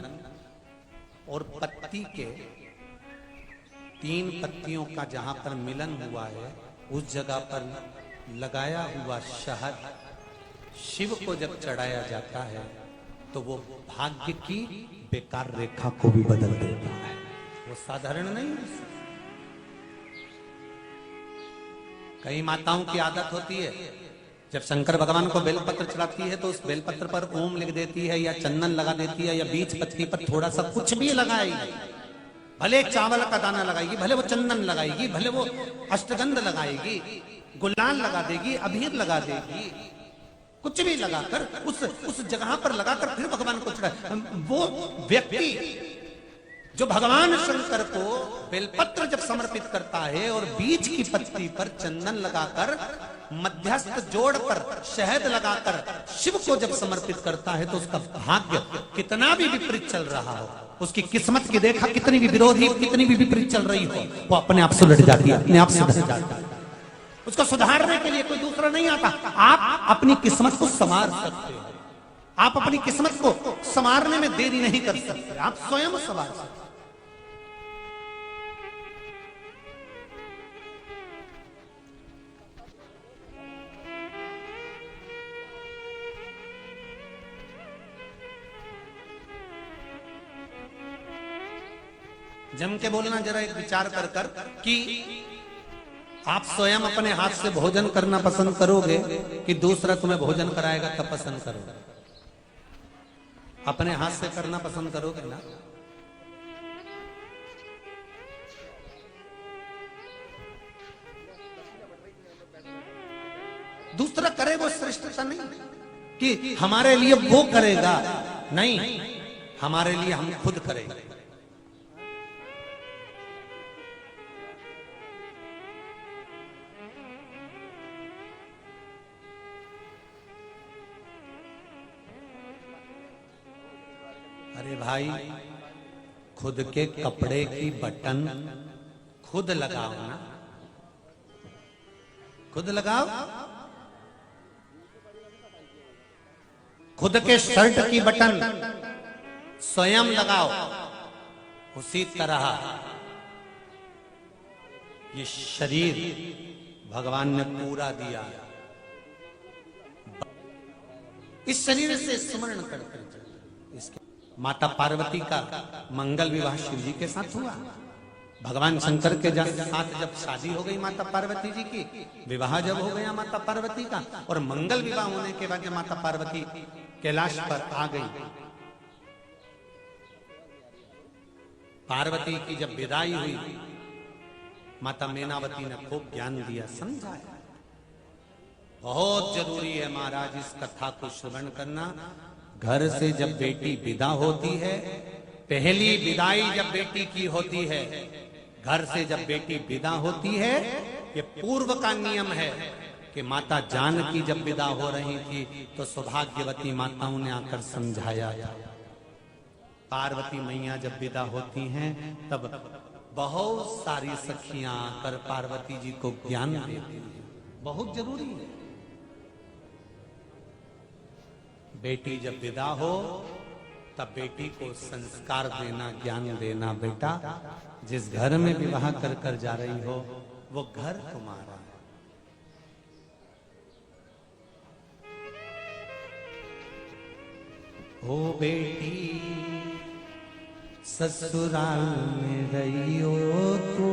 और पत्ती के 3 पत्तियों का जहां पर मिलन हुआ है, उस जगह पर लगाया हुआ शहद शिव को जब चढ़ाया जाता है तो वो भाग्य की बेकार रेखा को भी बदल देता है। वो साधारण नहीं है। कई माताओं की आदत होती है, जब शंकर भगवान को बेलपत्र चढ़ाती है तो उस बेलपत्र पर ओम लिख देती है, या चंदन लगा देती है, या बीच पत्ती पर थोड़ा सा कुछ भी लगाएगी, भले चावल का दाना लगाएगी, भले वो चंदन लगाएगी, भले वो अष्टगंध लगाएगी, गुलाल लगा देगी, अबीर लगा देगी, कुछ भी लगाकर उस जगह पर लगाकर फिर भगवान को चढ़ा। वो व्यक्ति जो भगवान शंकर को बेलपत्र जब समर्पित करता है और बीच की पत्ती पर चंदन लगाकर मध्यस्थ जोड़ पर शहद लगाकर शिव को जब समर्पित करता है तो उसका भाग्य कितना भी विपरीत चल रहा हो, उसकी किस्मत की रेखा कितनी भी विरोधी, कितनी भी विपरीत चल रही हो, वो अपने आप सुलट जाती है, अपने आप सुलट जाती है। उसको सुधारने के लिए कोई दूसरा नहीं आता। आप अपनी किस्मत को संवार सकते हो, आप अपनी किस्मत को संवारने में देरी नहीं कर सकते, आप स्वयं संवार सकते। जम के बोलना जरा एक विचार कर कर कि आप स्वयं अपने हाथ से भोजन करना पसंद करोगे कि दूसरा तुम्हें भोजन कराएगा तब पसंद करोगे? अपने हाथ से करना पसंद करोगे ना? दूसरा करे वो श्रेष्ठता नहीं कि हमारे लिए वो करेगा, नहीं, हमारे लिए हम खुद करेंगे। अरे भाई, खुद के कपड़े की बटन खुद लगाओ ना, खुद लगाओ। खुद के शर्ट की बटन स्वयं लगाओ। उसी तरह ये शरीर भगवान ने पूरा दिया, इस शरीर से स्मरण करते इसके। माता पार्वती का मंगल विवाह शिव जी के साथ हुआ। भगवान शंकर के साथ जब शादी हो गई माता पार्वती जी की, विवाह जब हो गया माता पार्वती का, और मंगल विवाह होने के बाद जब माता पार्वती कैलाश पर आ गई, पार्वती की जब विदाई हुई, माता मैनावती ने खूब ज्ञान दिया, समझाया। बहुत जरूरी है महाराज इस कथा को श्रवण करना। घर से जब बेटी विदा होती है, पहली विदाई जब बेटी की होती है, घर से जब बेटी विदा होती है, ये पूर्व का नियम है कि माता जानकी जब विदा हो रही थी तो सौभाग्यवती माताओं ने आकर समझाया था। पार्वती मैया जब विदा होती हैं तब बहुत सारी सखियां आकर पार्वती जी को ज्ञान देती हैं। बहुत जरूरी है। बेटी जब विदा हो तब बेटी को संस्कार देना, ज्ञान देना। बेटा, जिस घर में विवाह कर कर जा रही हो वो घर तुम्हारा है। ओ बेटी, ससुराल में रही हो तो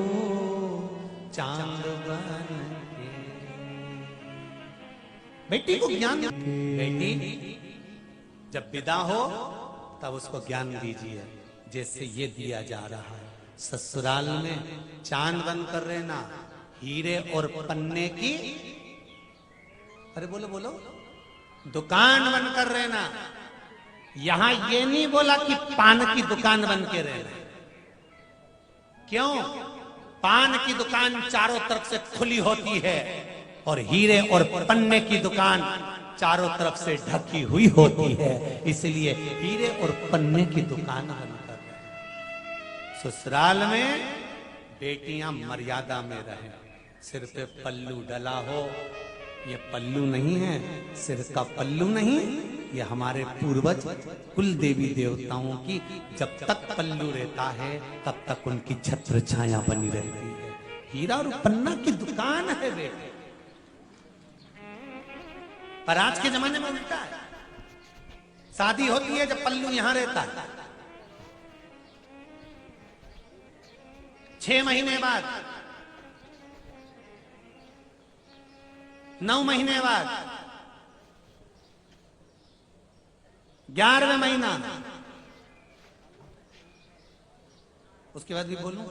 चांद बन के। बेटी को ज्ञान, बेटी जब विदा हो तब उसको ज्ञान दीजिए, जैसे ये दिया जा रहा है। ससुराल में चांद बन कर रहना, हीरे और पन्ने की, अरे बोलो बोलो, दुकान बन कर रहना। यहां ये नहीं बोला कि पान की दुकान बन के रहना। क्यों? पान की दुकान चारों तरफ से खुली होती है और हीरे और पन्ने की दुकान चारों तरफ से ढकी हुई होती है, इसलिए हीरे और पन्ने की दुकान बनकर रहे। ससुराल में बेटियां मर्यादा में रहें। सिर पे पल्लू डला हो, ये पल्लू नहीं है, सिर का पल्लू नहीं, ये हमारे पूर्वज कुल देवी देवताओं की जब तक पल्लू रहता है तब तक उनकी छत्र छाया बनी रहती है। हीरा और पन्ना की दुकान है बेटे। पर आज के जमाने में उल्टा है। शादी होती है जब पल्लू यहां रहता है, 6 महीने बाद, 9 महीने बाद, 11वें महीना उसके बाद भी बोलूं।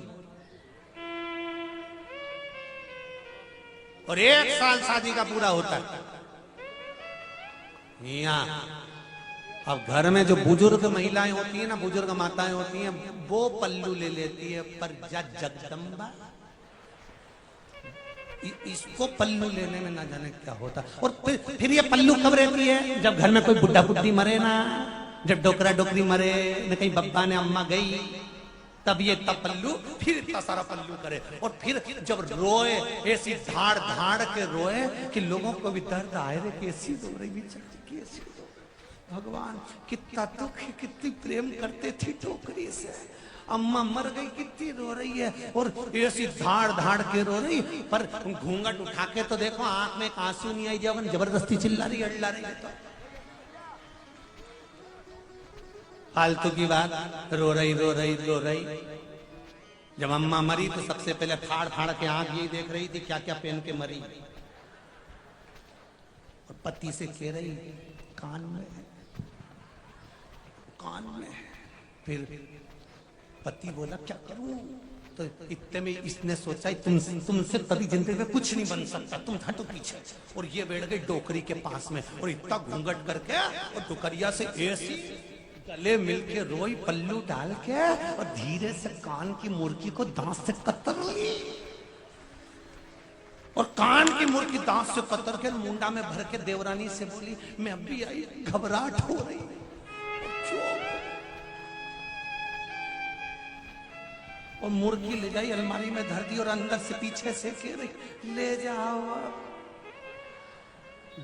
और 1 साल शादी का पूरा होता है यहाँ। अब घर में जो बुजुर्ग महिलाएं होती है ना, बुजुर्ग माताएं होती हैं, वो पल्लू ले लेती है, पर जगदम्बा इसको पल्लू लेने में ना जाने क्या होता। और फिर ये पल्लू कब रहती है? जब घर में कोई बुढ़ा बुढ़ी मरे ना, जब डोकरा डोकरी मरे न, कहीं बब्बा ने अम्मा गई, तब ये तब पल्लू, फिर इतना सारा पल्लू करे। और फिर जब रोए ऐसी धाड़ धाड़ के रोए कि लोगों को भी दर्द आए रे, कैसी रो रही बेचारी, कैसी रो। भगवान कितना दुख, कितनी प्रेम करते थे डोकरी से, अम्मा मर गई, कितनी रो रही है, और ऐसी धाड़ धाड़ के रो रही। पर घूंघट उठा के तो देखो, आंख में आंसू नहीं आई, जब जबरदस्ती चिल्ला रही अल्ला रही है तो फालतू की बात, रो रही रो रही रो रही। जब अम्मा मरी तो सबसे पहले फाड़ फाड़ के आंख यही देख रही थी क्या क्या पहन के मरी। और पति से कह रही कान में, कान में। फिर पति बोला क्या करूं? तो इतने में इसने सोचा तुमसे कभी जिंदगी में कुछ नहीं बन सकता, तुम हटो पीछे। और ये बैठ गई डोकरी के पास में, और इतना घूंघट करके और डोकरिया से ऐसी गले मिलके रोई, पल्लू डाल के, और धीरे से कान की मुर्गी को दांत से कतर ली, और कान की मुर्गी दांत से कतर के मुंडा में भर के देवरानी से बोली मैं अभी आई, घबराहट हो रही। और मुर्गी ले जाई अलमारी में धर दी, और अंदर से पीछे से कह रही ले जाओ।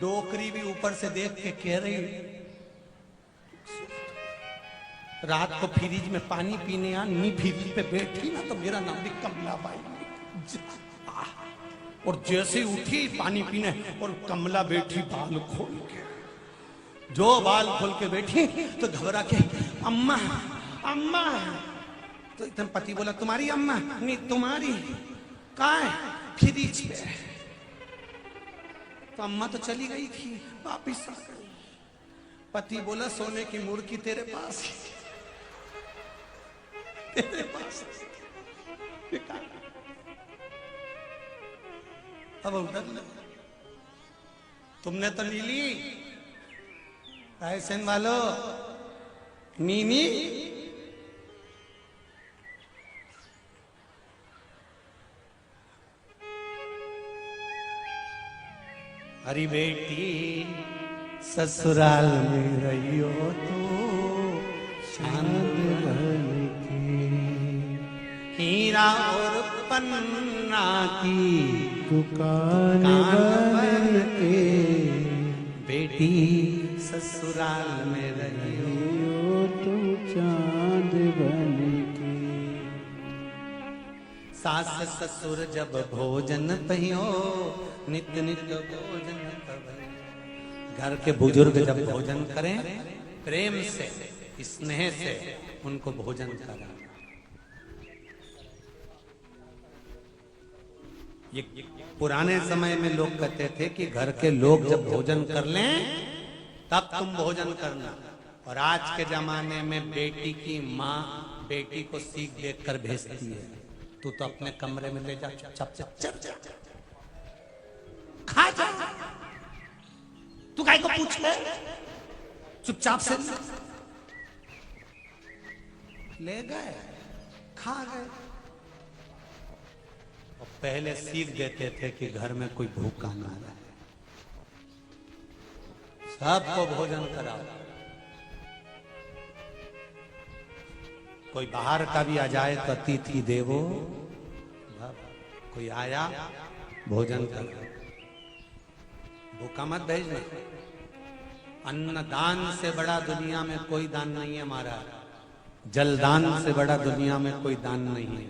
डोकरी भी ऊपर से देख के कह रही रात को फ्रिज में पानी पीने नी फ्रिज पे बैठी ना तो मेरा नाम भी कमला बाई। और जैसे ही उठी पानी पीने, और कमला बैठी बाल खोल के, जो बाल खोल के बैठी तो घबरा के अम्मा अम्मा। तो एकदम पति बोला तुम्हारी अम्मा? नहीं तुम्हारी। कहाँ है? फ्रिज पे। तो अम्मा तो चली गई थी, वापिस आ गई। पति बोला सोने की मुर्गी तेरे पास, तेरे पास। अब उधर तुमने तो ली ली रायसेन वालों, नीनी हरी बेटी ससुराल में रहियो तो चांद बन के, हीरा और पन्ना की दुकान बन के, बेटी ससुराल में रहियो तो चांद बन के। सास ससुर जब भोजन पहियो, नित्य नित्य भोजन करें। घर के बुजुर्ग जब भोजन करें, प्रेम से स्नेह से उनको भोजन करें। ये पुराने समय में लोग कहते थे कि घर के लोग जब भोजन कर लें तब तुम भोजन करना। और आज के जमाने में बेटी की माँ बेटी को सीख देकर भेजती है, तू तो अपने कमरे में ले जा, चुपचाप से चल जा, खा जा, तू काय को पूछ ले, चुपचाप से ले गए, खा गए। और पहले सीख देते थे कि घर में कोई भूखा ना रहे, सबको भोजन कराओ। कोई बाहर का भी आ जाए तो अतिथि देवो, कोई आया भोजन करो, भूखा मत भेजना। अन्न दान से बड़ा दुनिया में कोई दान नहीं है हमारा, जलदान से बड़ा दुनिया में कोई दान नहीं है।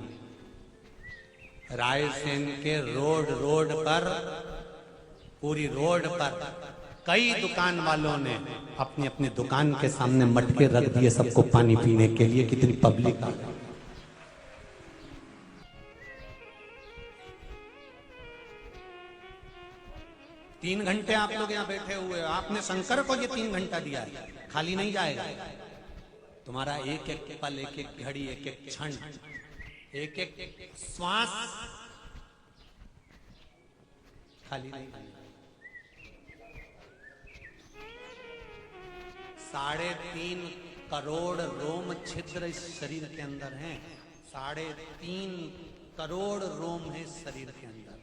रायसेन के रोड पर, पूरी रोड पर कई दुकान वालों ने अपनी अपनी दुकान के सामने मटके रख दिए सबको पानी पीने के लिए। कितनी पब्लिक आ गई। तीन घंटे आप लोग यहाँ बैठे हुए हो, आपने शंकर को ये 3 घंटा दिया है, खाली नहीं जाएगा। तुम्हारा एक एक पल, एक एक घड़ी, एक एक क्षण एक एक श्वास खाली नहीं। 3.5 करोड़ रोम छिद्र इस शरीर के अंदर हैं। 3.5 करोड़ रोम है शरीर के अंदर।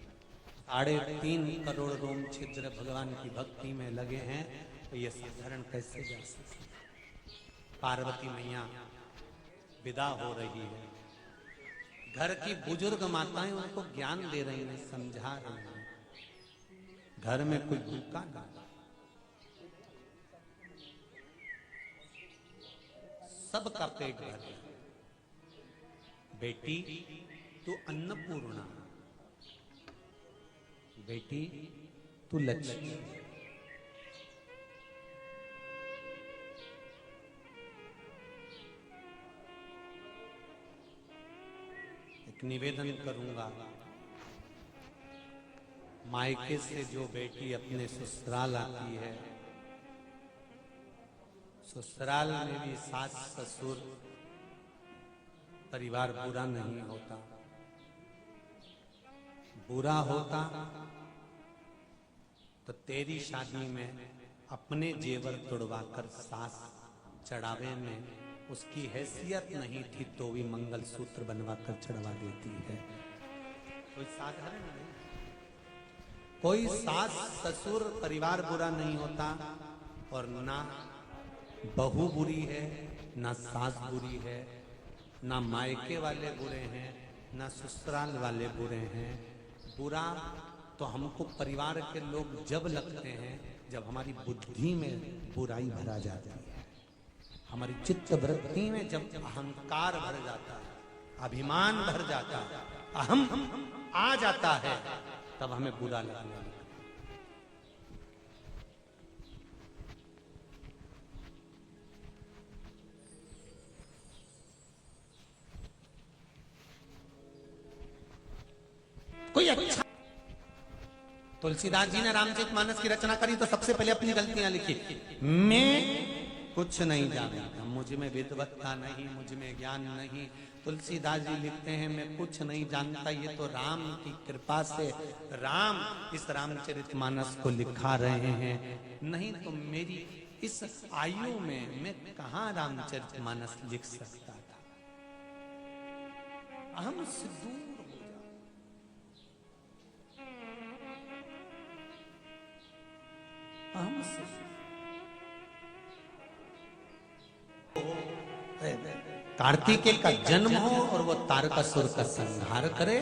3.5 करोड़ रोम छिद्र भगवान की भक्ति में लगे हैं, तो ये साधारण कैसे जा सकते। पार्वती मैया विदा हो रही है, घर की बुजुर्ग माताएं उनको ज्ञान दे रही हैं, समझा रही हैं। घर में कोई भूखा ना, सबका पेट भर गया। बेटी तू अन्नपूर्णा, बेटी तू लक्ष्मी। एक निवेदन करूंगा, मायके से जो बेटी अपने ससुराल आती है, ससुराल में भी सास ससुर परिवार बुरा नहीं होता। बुरा होता तो तेरी शादी में अपने जेवर तोड़वाकर सास चढ़ावे में उसकी हैसियत नहीं थी तो भी मंगलसूत्र बनवाकर चढ़वा देती है। कोई साधारण नहीं, कोई सास ससुर परिवार बुरा नहीं होता, और ना बहू बुरी है, ना सास बुरी है, ना मायके वाले बुरे हैं, ना ससुराल वाले बुरे हैं। बुरा तो हमको परिवार के लोग जब लगते हैं जब हमारी बुद्धि में बुराई भरा जाती है, हमारी चित्त वृत्ति में जब अहंकार भर जाता है, अभिमान भर जाता है, अहम आ जाता है, तब हमें बुरा लगने लगता है। कोई अच्छा, तुलसीदास जी ने रामचरितमानस की रचना करी तो सबसे पहले अपनी गलतियां लिखी। मैं कुछ नहीं जानता, मुझ में विद्वत्ता नहीं, मुझ में ज्ञान नहीं। तुलसीदास जी लिखते हैं मैं कुछ नहीं जानता, ये तो राम की कृपा से राम इस रामचरितमानस को लिखा रहे हैं, नहीं तो मेरी इस आयु में मैं कहां रामचरितमानस लिख सकता था। अहम से दूर कार्तिकेय का जन्म हो और वो तारकासुर का संहार करे,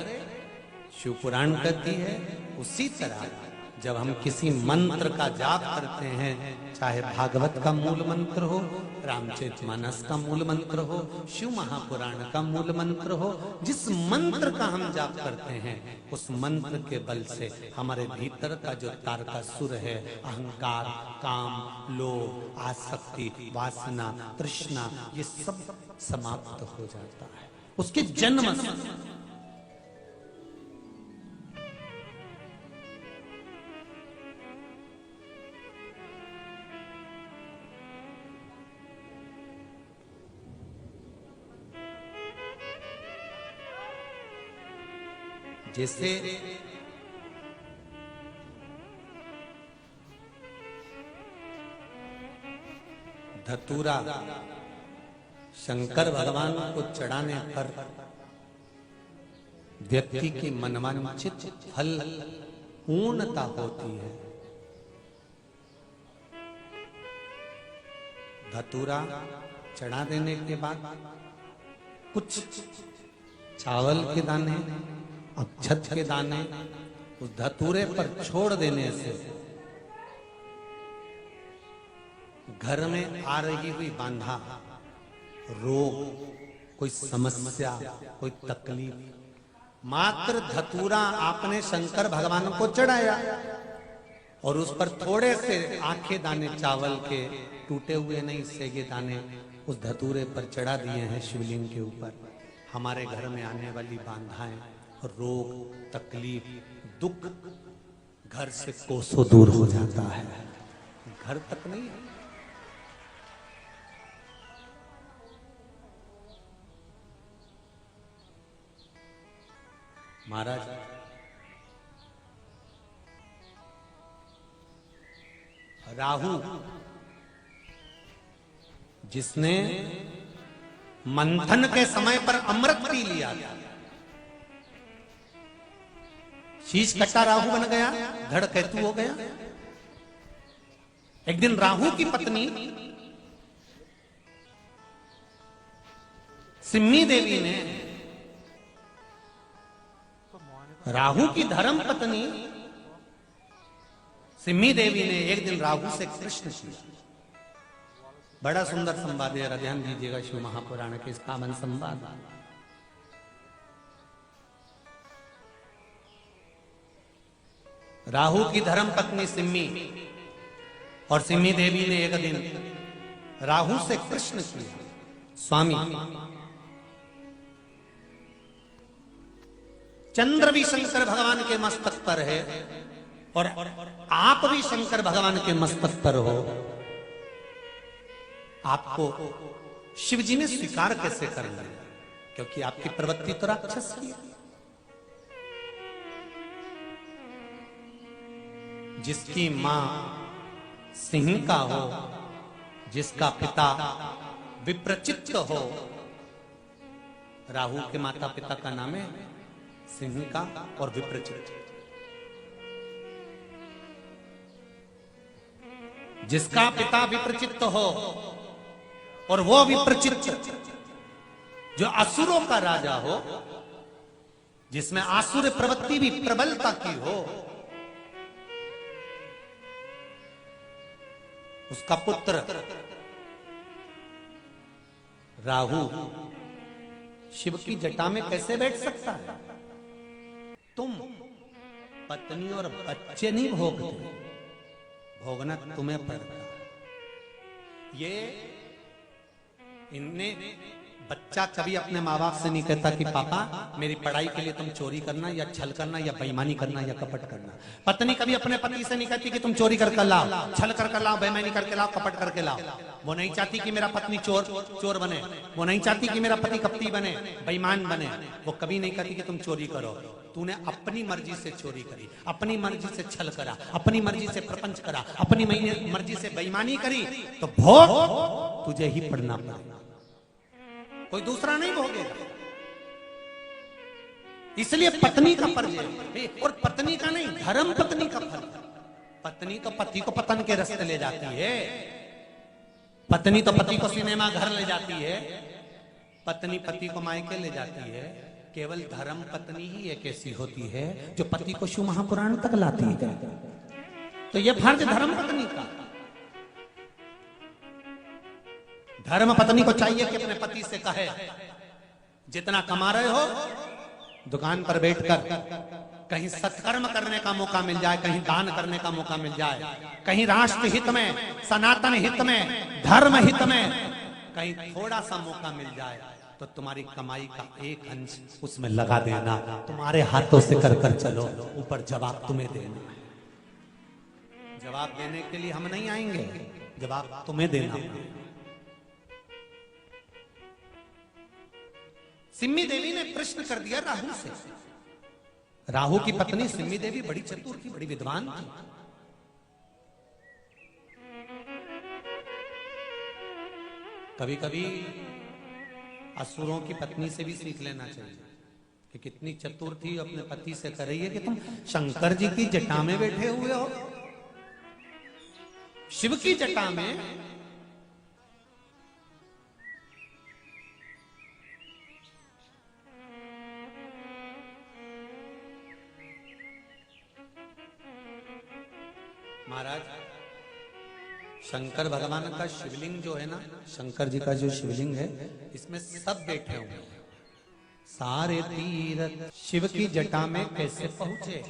शिव पुराण कहती है। उसी तरह जब हम किसी मंत्र का जाप करते हैं, चाहे भागवत का मूल मंत्र हो, रामचरितमानस का मूल मंत्र हो, शिव महापुराण का मूल मंत्र हो, जिस मंत्र का हम जाप करते हैं उस मंत्र के बल से हमारे भीतर का जो तारकासुर है, अहंकार, काम, लोभ, आसक्ति, वासना, तृष्णा, ये सब समाप्त हो जाता है उसके जन्म से। जैसे धतूरा शंकर भगवान को चढ़ाने पर व्यक्ति की मनवांछित फल पूर्णता होती है। धतूरा चढ़ा देने के बाद कुछ चावल के दाने, अक्षत के दाने उस धतूरे पर छोड़ देने से घर में आ रही हुई बांधा, रोग, कोई समस्या, कोई तकलीफ, मात्र धतूरा आपने शंकर भगवान को चढ़ाया और उस पर थोड़े से आखे दाने चावल के, टूटे हुए नहीं सेगे दाने, उस धतूरे पर चढ़ा दिए हैं शिवलिंग के ऊपर। हमारे घर में आने वाली बाधाएं, रोग, तकलीफ, दुख घर से कोसों दूर हो जाता है, घर तक नहीं। महाराज राहु जिसने मंथन के समय पर अमृत पी लिया था, शीश कट्टा राहु बन गया, धड़ केतु हो गया। एक दिन राहु की पत्नी सिम्मी देवी ने, राहु की धर्म पत्नी सिम्मी देवी ने एक दिन राहु से प्रश्न किया। बड़ा सुंदर संवाद है, ध्यान दीजिएगा शिव महापुराण के इस पावन संवाद। राहु की धर्म पत्नी सिम्मी और सिम्मी देवी ने एक दिन राहु से प्रश्न किया, स्वामी चंद्र भी शंकर भगवान के मस्तक पर है और आप भी शंकर भगवान के मस्तक पर हो, आपको शिव जी ने स्वीकार कैसे कर लिया? क्योंकि आपकी प्रवृत्ति तो राक्षस की है। जिसकी मां सिंह का हो, जिसका पिता विप्रचित्त हो, राहु के माता पिता का नाम है सिंह का और विप्रचित्त। जिसका पिता विप्रचित्त हो और वो विप्रचित्त जो असुरों का राजा हो, जिसमें आसुर प्रवृत्ति भी प्रबलता की हो, उसका पुत्र राहु शिव की जटा में कैसे बैठ सकता है? तुम पत्नी और बच्चे नहीं भोगते, भोगना तुम्हें पड़ता। ये इनने बच्चा कभी अपने माँ बाप से नहीं कहता कि पापा मेरी पढ़ाई के लिए तुम चोरी करना या छल करना या बेईमानी करना या कपट करना। पत्नी कभी अपने पति से नहीं कहती कि तुम चोरी करके लाओ, छल कर लाओ, बेईमानी करके लाओ, कपट करके लाओ। वो नहीं चाहती कि मेरा पत्नी चोर बने, वो नहीं चाहती कि मेरा पति कपटी बने, बेईमान बने। वो कभी नहीं कहती कि तुम चोरी करो। तूने अपनी मर्जी से चोरी करी, अपनी मर्जी से छल करा, अपनी मर्जी से प्रपंच करा, अपनी मर्जी से बेईमानी करी, तो भोग तुझे ही पड़ना पड़ेगा, कोई दूसरा नहीं भोगेगा। इसलिए पत्नी का फर्ज है, और पत्नी का नहीं, धर्म पत्नी का फर्ज है। पत्नी तो पति को पतन के रास्ते ले जाती है, पत्नी तो पति को सिनेमा घर ले जाती है, पत्नी पति को मायके ले जाती है। केवल धर्म पत्नी ही एक ऐसी होती है जो पति को शिव महापुराण तक लाती है। तो यह फर्ज धर्म पत्नी का। धर्म पत्नी को चाहिए कि अपने पति से कहे, जितना कमा रहे हो दुकान पर बैठकर कहीं सत्कर्म करने का मौका मिल जाए, कहीं दान करने का मौका मिल जाए, कहीं राष्ट्र हित में, सनातन हित में, धर्म हित में कहीं थोड़ा सा मौका मिल जाए तो तुम्हारी कमाई का एक अंश उसमें लगा देना। तुम्हारे हाथों से कर कर चलो, ऊपर जवाब तुम्हें देना। जवाब देने के लिए हम नहीं आएंगे, जवाब तुम्हें देना। सिम्मी देवी ने प्रश्न कर दिया राहु से। राहु की पत्नी सिम्मी देवी बड़ी चतुर थी, बड़ी विद्वान थी। कभी कभी असुरों की पत्नी से भी सीख लेना चाहिए कि कितनी चतुर थी। अपने पति से कह रही है कि तुम शंकर जी की जटा में बैठे हुए हो, शिव की जटा में। महाराज शंकर भगवान का शिवलिंग जो है ना, शंकर जी का जो शिवलिंग है, इसमें सब बैठे हुए हैं। सारे तीर्थ शिव की जटा में कैसे पहुंचे?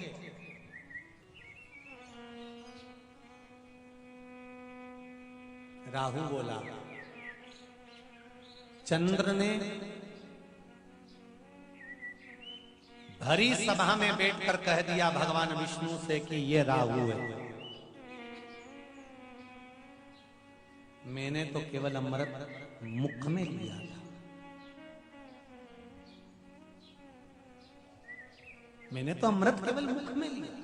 राहु बोला, चंद्र ने भरी सभा में बैठकर कह दिया भगवान विष्णु से कि ये राहु है। मैंने तो केवल अमृत मुख में लिया था। मैंने तो अमृत केवल मुख में लिया।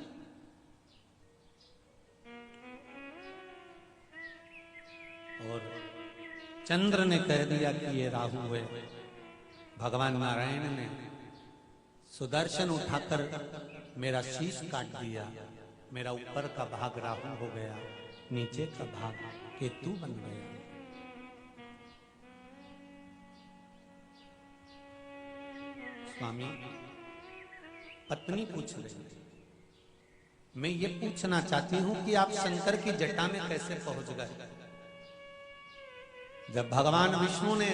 और चंद्र ने कह दिया कि ये राहु है। भगवान नारायण ने सुदर्शन उठाकर मेरा शीश काट दिया। मेरा ऊपर का भाग राहु हो गया, नीचे का भाग केतु बन गया। स्वामी, पत्नी पूछ रही है, मैं ये पूछना चाहती हूं कि आप शंकर की जटा में कैसे पहुंच गए? जब भगवान विष्णु ने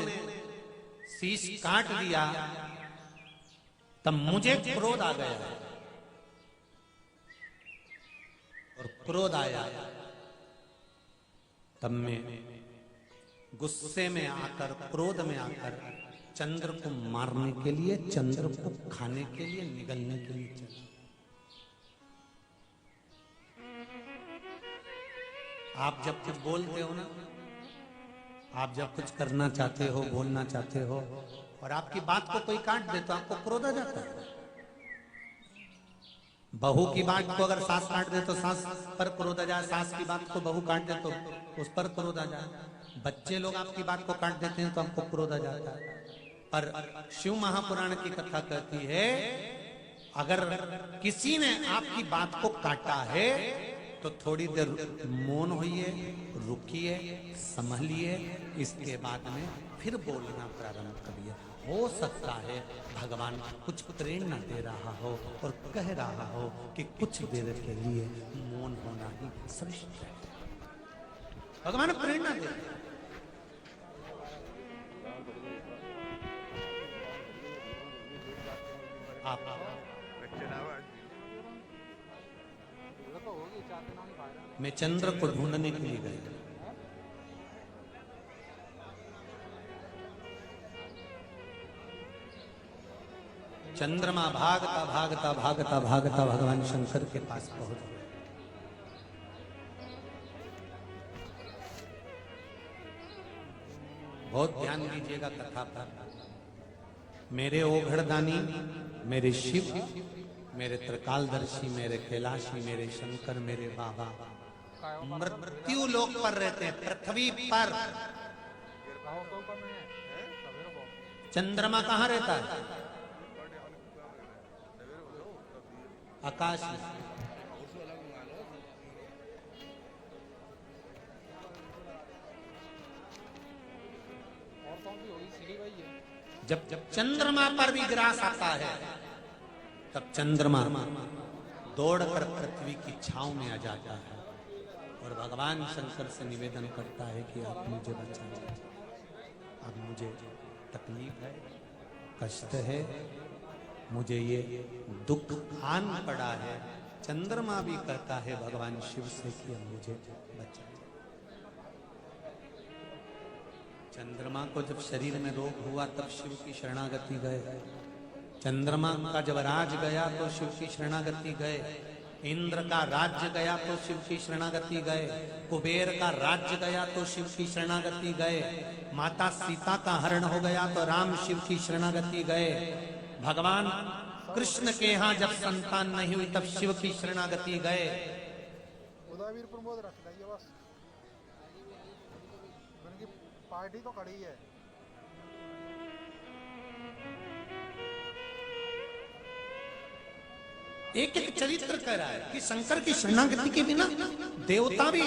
शीश काट दिया तब मुझे क्रोध आ गया, और क्रोध आया तब मैं गुस्से में आकर, क्रोध में आकर चंद्र को मारने के लिए, चंद्र को खाने के लिए, निगलने के लिए चला। आप जब कुछ बोलते हो ना, आप जब कुछ करना चाहते हो, बोलना चाहते हो, और आपकी बात को कोई काट दे तो आपको क्रोध आ जाता है। बहू की बात को अगर सास काट दे तो सास पर क्रोध आ जाए, सास की बात को बहू काट दे तो उस पर क्रोध आ जाए। बच्चे लोग आपकी बात को काट देते हैं तो आपको क्रोध आ जाता है। पर शिव महापुराण की कथा कहती है, अगर किसी ने आपकी बात को काटा है तो थोड़ी देर मौन होइए, रुकिए, संभलिए, इसके बाद में फिर बोलना प्रारंभ करिए। हो सकता है भगवान कुछ प्रेरणा दे रहा हो और कह रहा हो कि कुछ देर के लिए मौन होना ही श्रेष्ठ है। भगवान प्रेरणा दे। आप मैं चंद्र को ढूंढने के लिए गया। चंद्रमा भागता भागता भागता भागता भगवान शंकर के पास पहुंच गया। बहुत ध्यान दीजिएगा कथा पर। मेरे ओघड़दानी, मेरे शिव, मेरे त्रिकालदर्शी, मेरे कैलाशी, मेरे शंकर, मेरे बाबा मृत्यु लोक पर रहते हैं, पृथ्वी पर। चंद्रमा कहां रहता है? आकाश में। जब जब चंद्रमा पर भी ग्रास आता है तब चंद्रमा दौड़कर पृथ्वी की छांव में आ जाता है और भगवान शंकर से निवेदन करता है कि आप मुझे बचाइए। अब मुझे तकलीफ है, कष्ट है, मुझे ये दुख आन पड़ा है। चंद्रमा भी कहता है भगवान शिव से कि अब मुझे बचाइए। चंद्रमा को जब शरीर में रोग हुआ तब शिव की शरणागति गए। चंद्रमा का जब राज गया तो शिव की शरणागति गए। इंद्र का राज्य गया तो शिव की शरणागति गए। कुबेर का राज्य गया तो शिव की शरणागति गए। माता सीता का हरण हो गया तो राम शिव की शरणागति गए। भगवान कृष्ण के यहाँ जब संतान नहीं हुई तब शिव की शरणागति गए। पार्टी तो खड़ी है। एक एक चरित्र कह रहा है कि शंकर की शरणागति के बिना देवता भी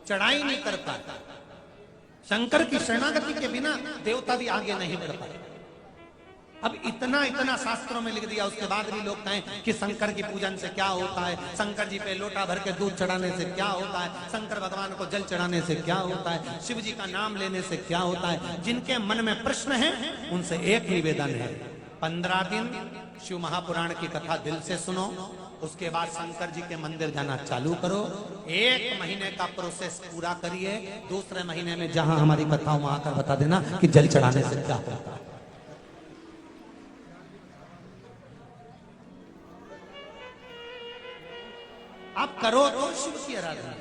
चढ़ाई नहीं कर पाता। शंकर की शरणागति के बिना देवता भी आगे नहीं बढ़ पाए। अब इतना इतना शास्त्रों में लिख दिया, उसके बाद भी लोग कहें कि शंकर की पूजन से क्या होता है, शंकर जी पे लोटा भर के दूध चढ़ाने से क्या होता है, शंकर भगवान को जल चढ़ाने से क्या होता है, शिव जी का नाम लेने से क्या होता है। जिनके मन में प्रश्न है उनसे एक निवेदन है, 15 दिन शिव महापुराण की कथा दिल से सुनो, उसके बाद शंकर जी के मंदिर जाना चालू करो। 1 महीने का प्रोसेस पूरा करिए। दूसरे महीने में जहां हमारी कथा वहां आकर बता देना कि जल चढ़ाने से क्या होता है। आप करो तो शिव की आराधना।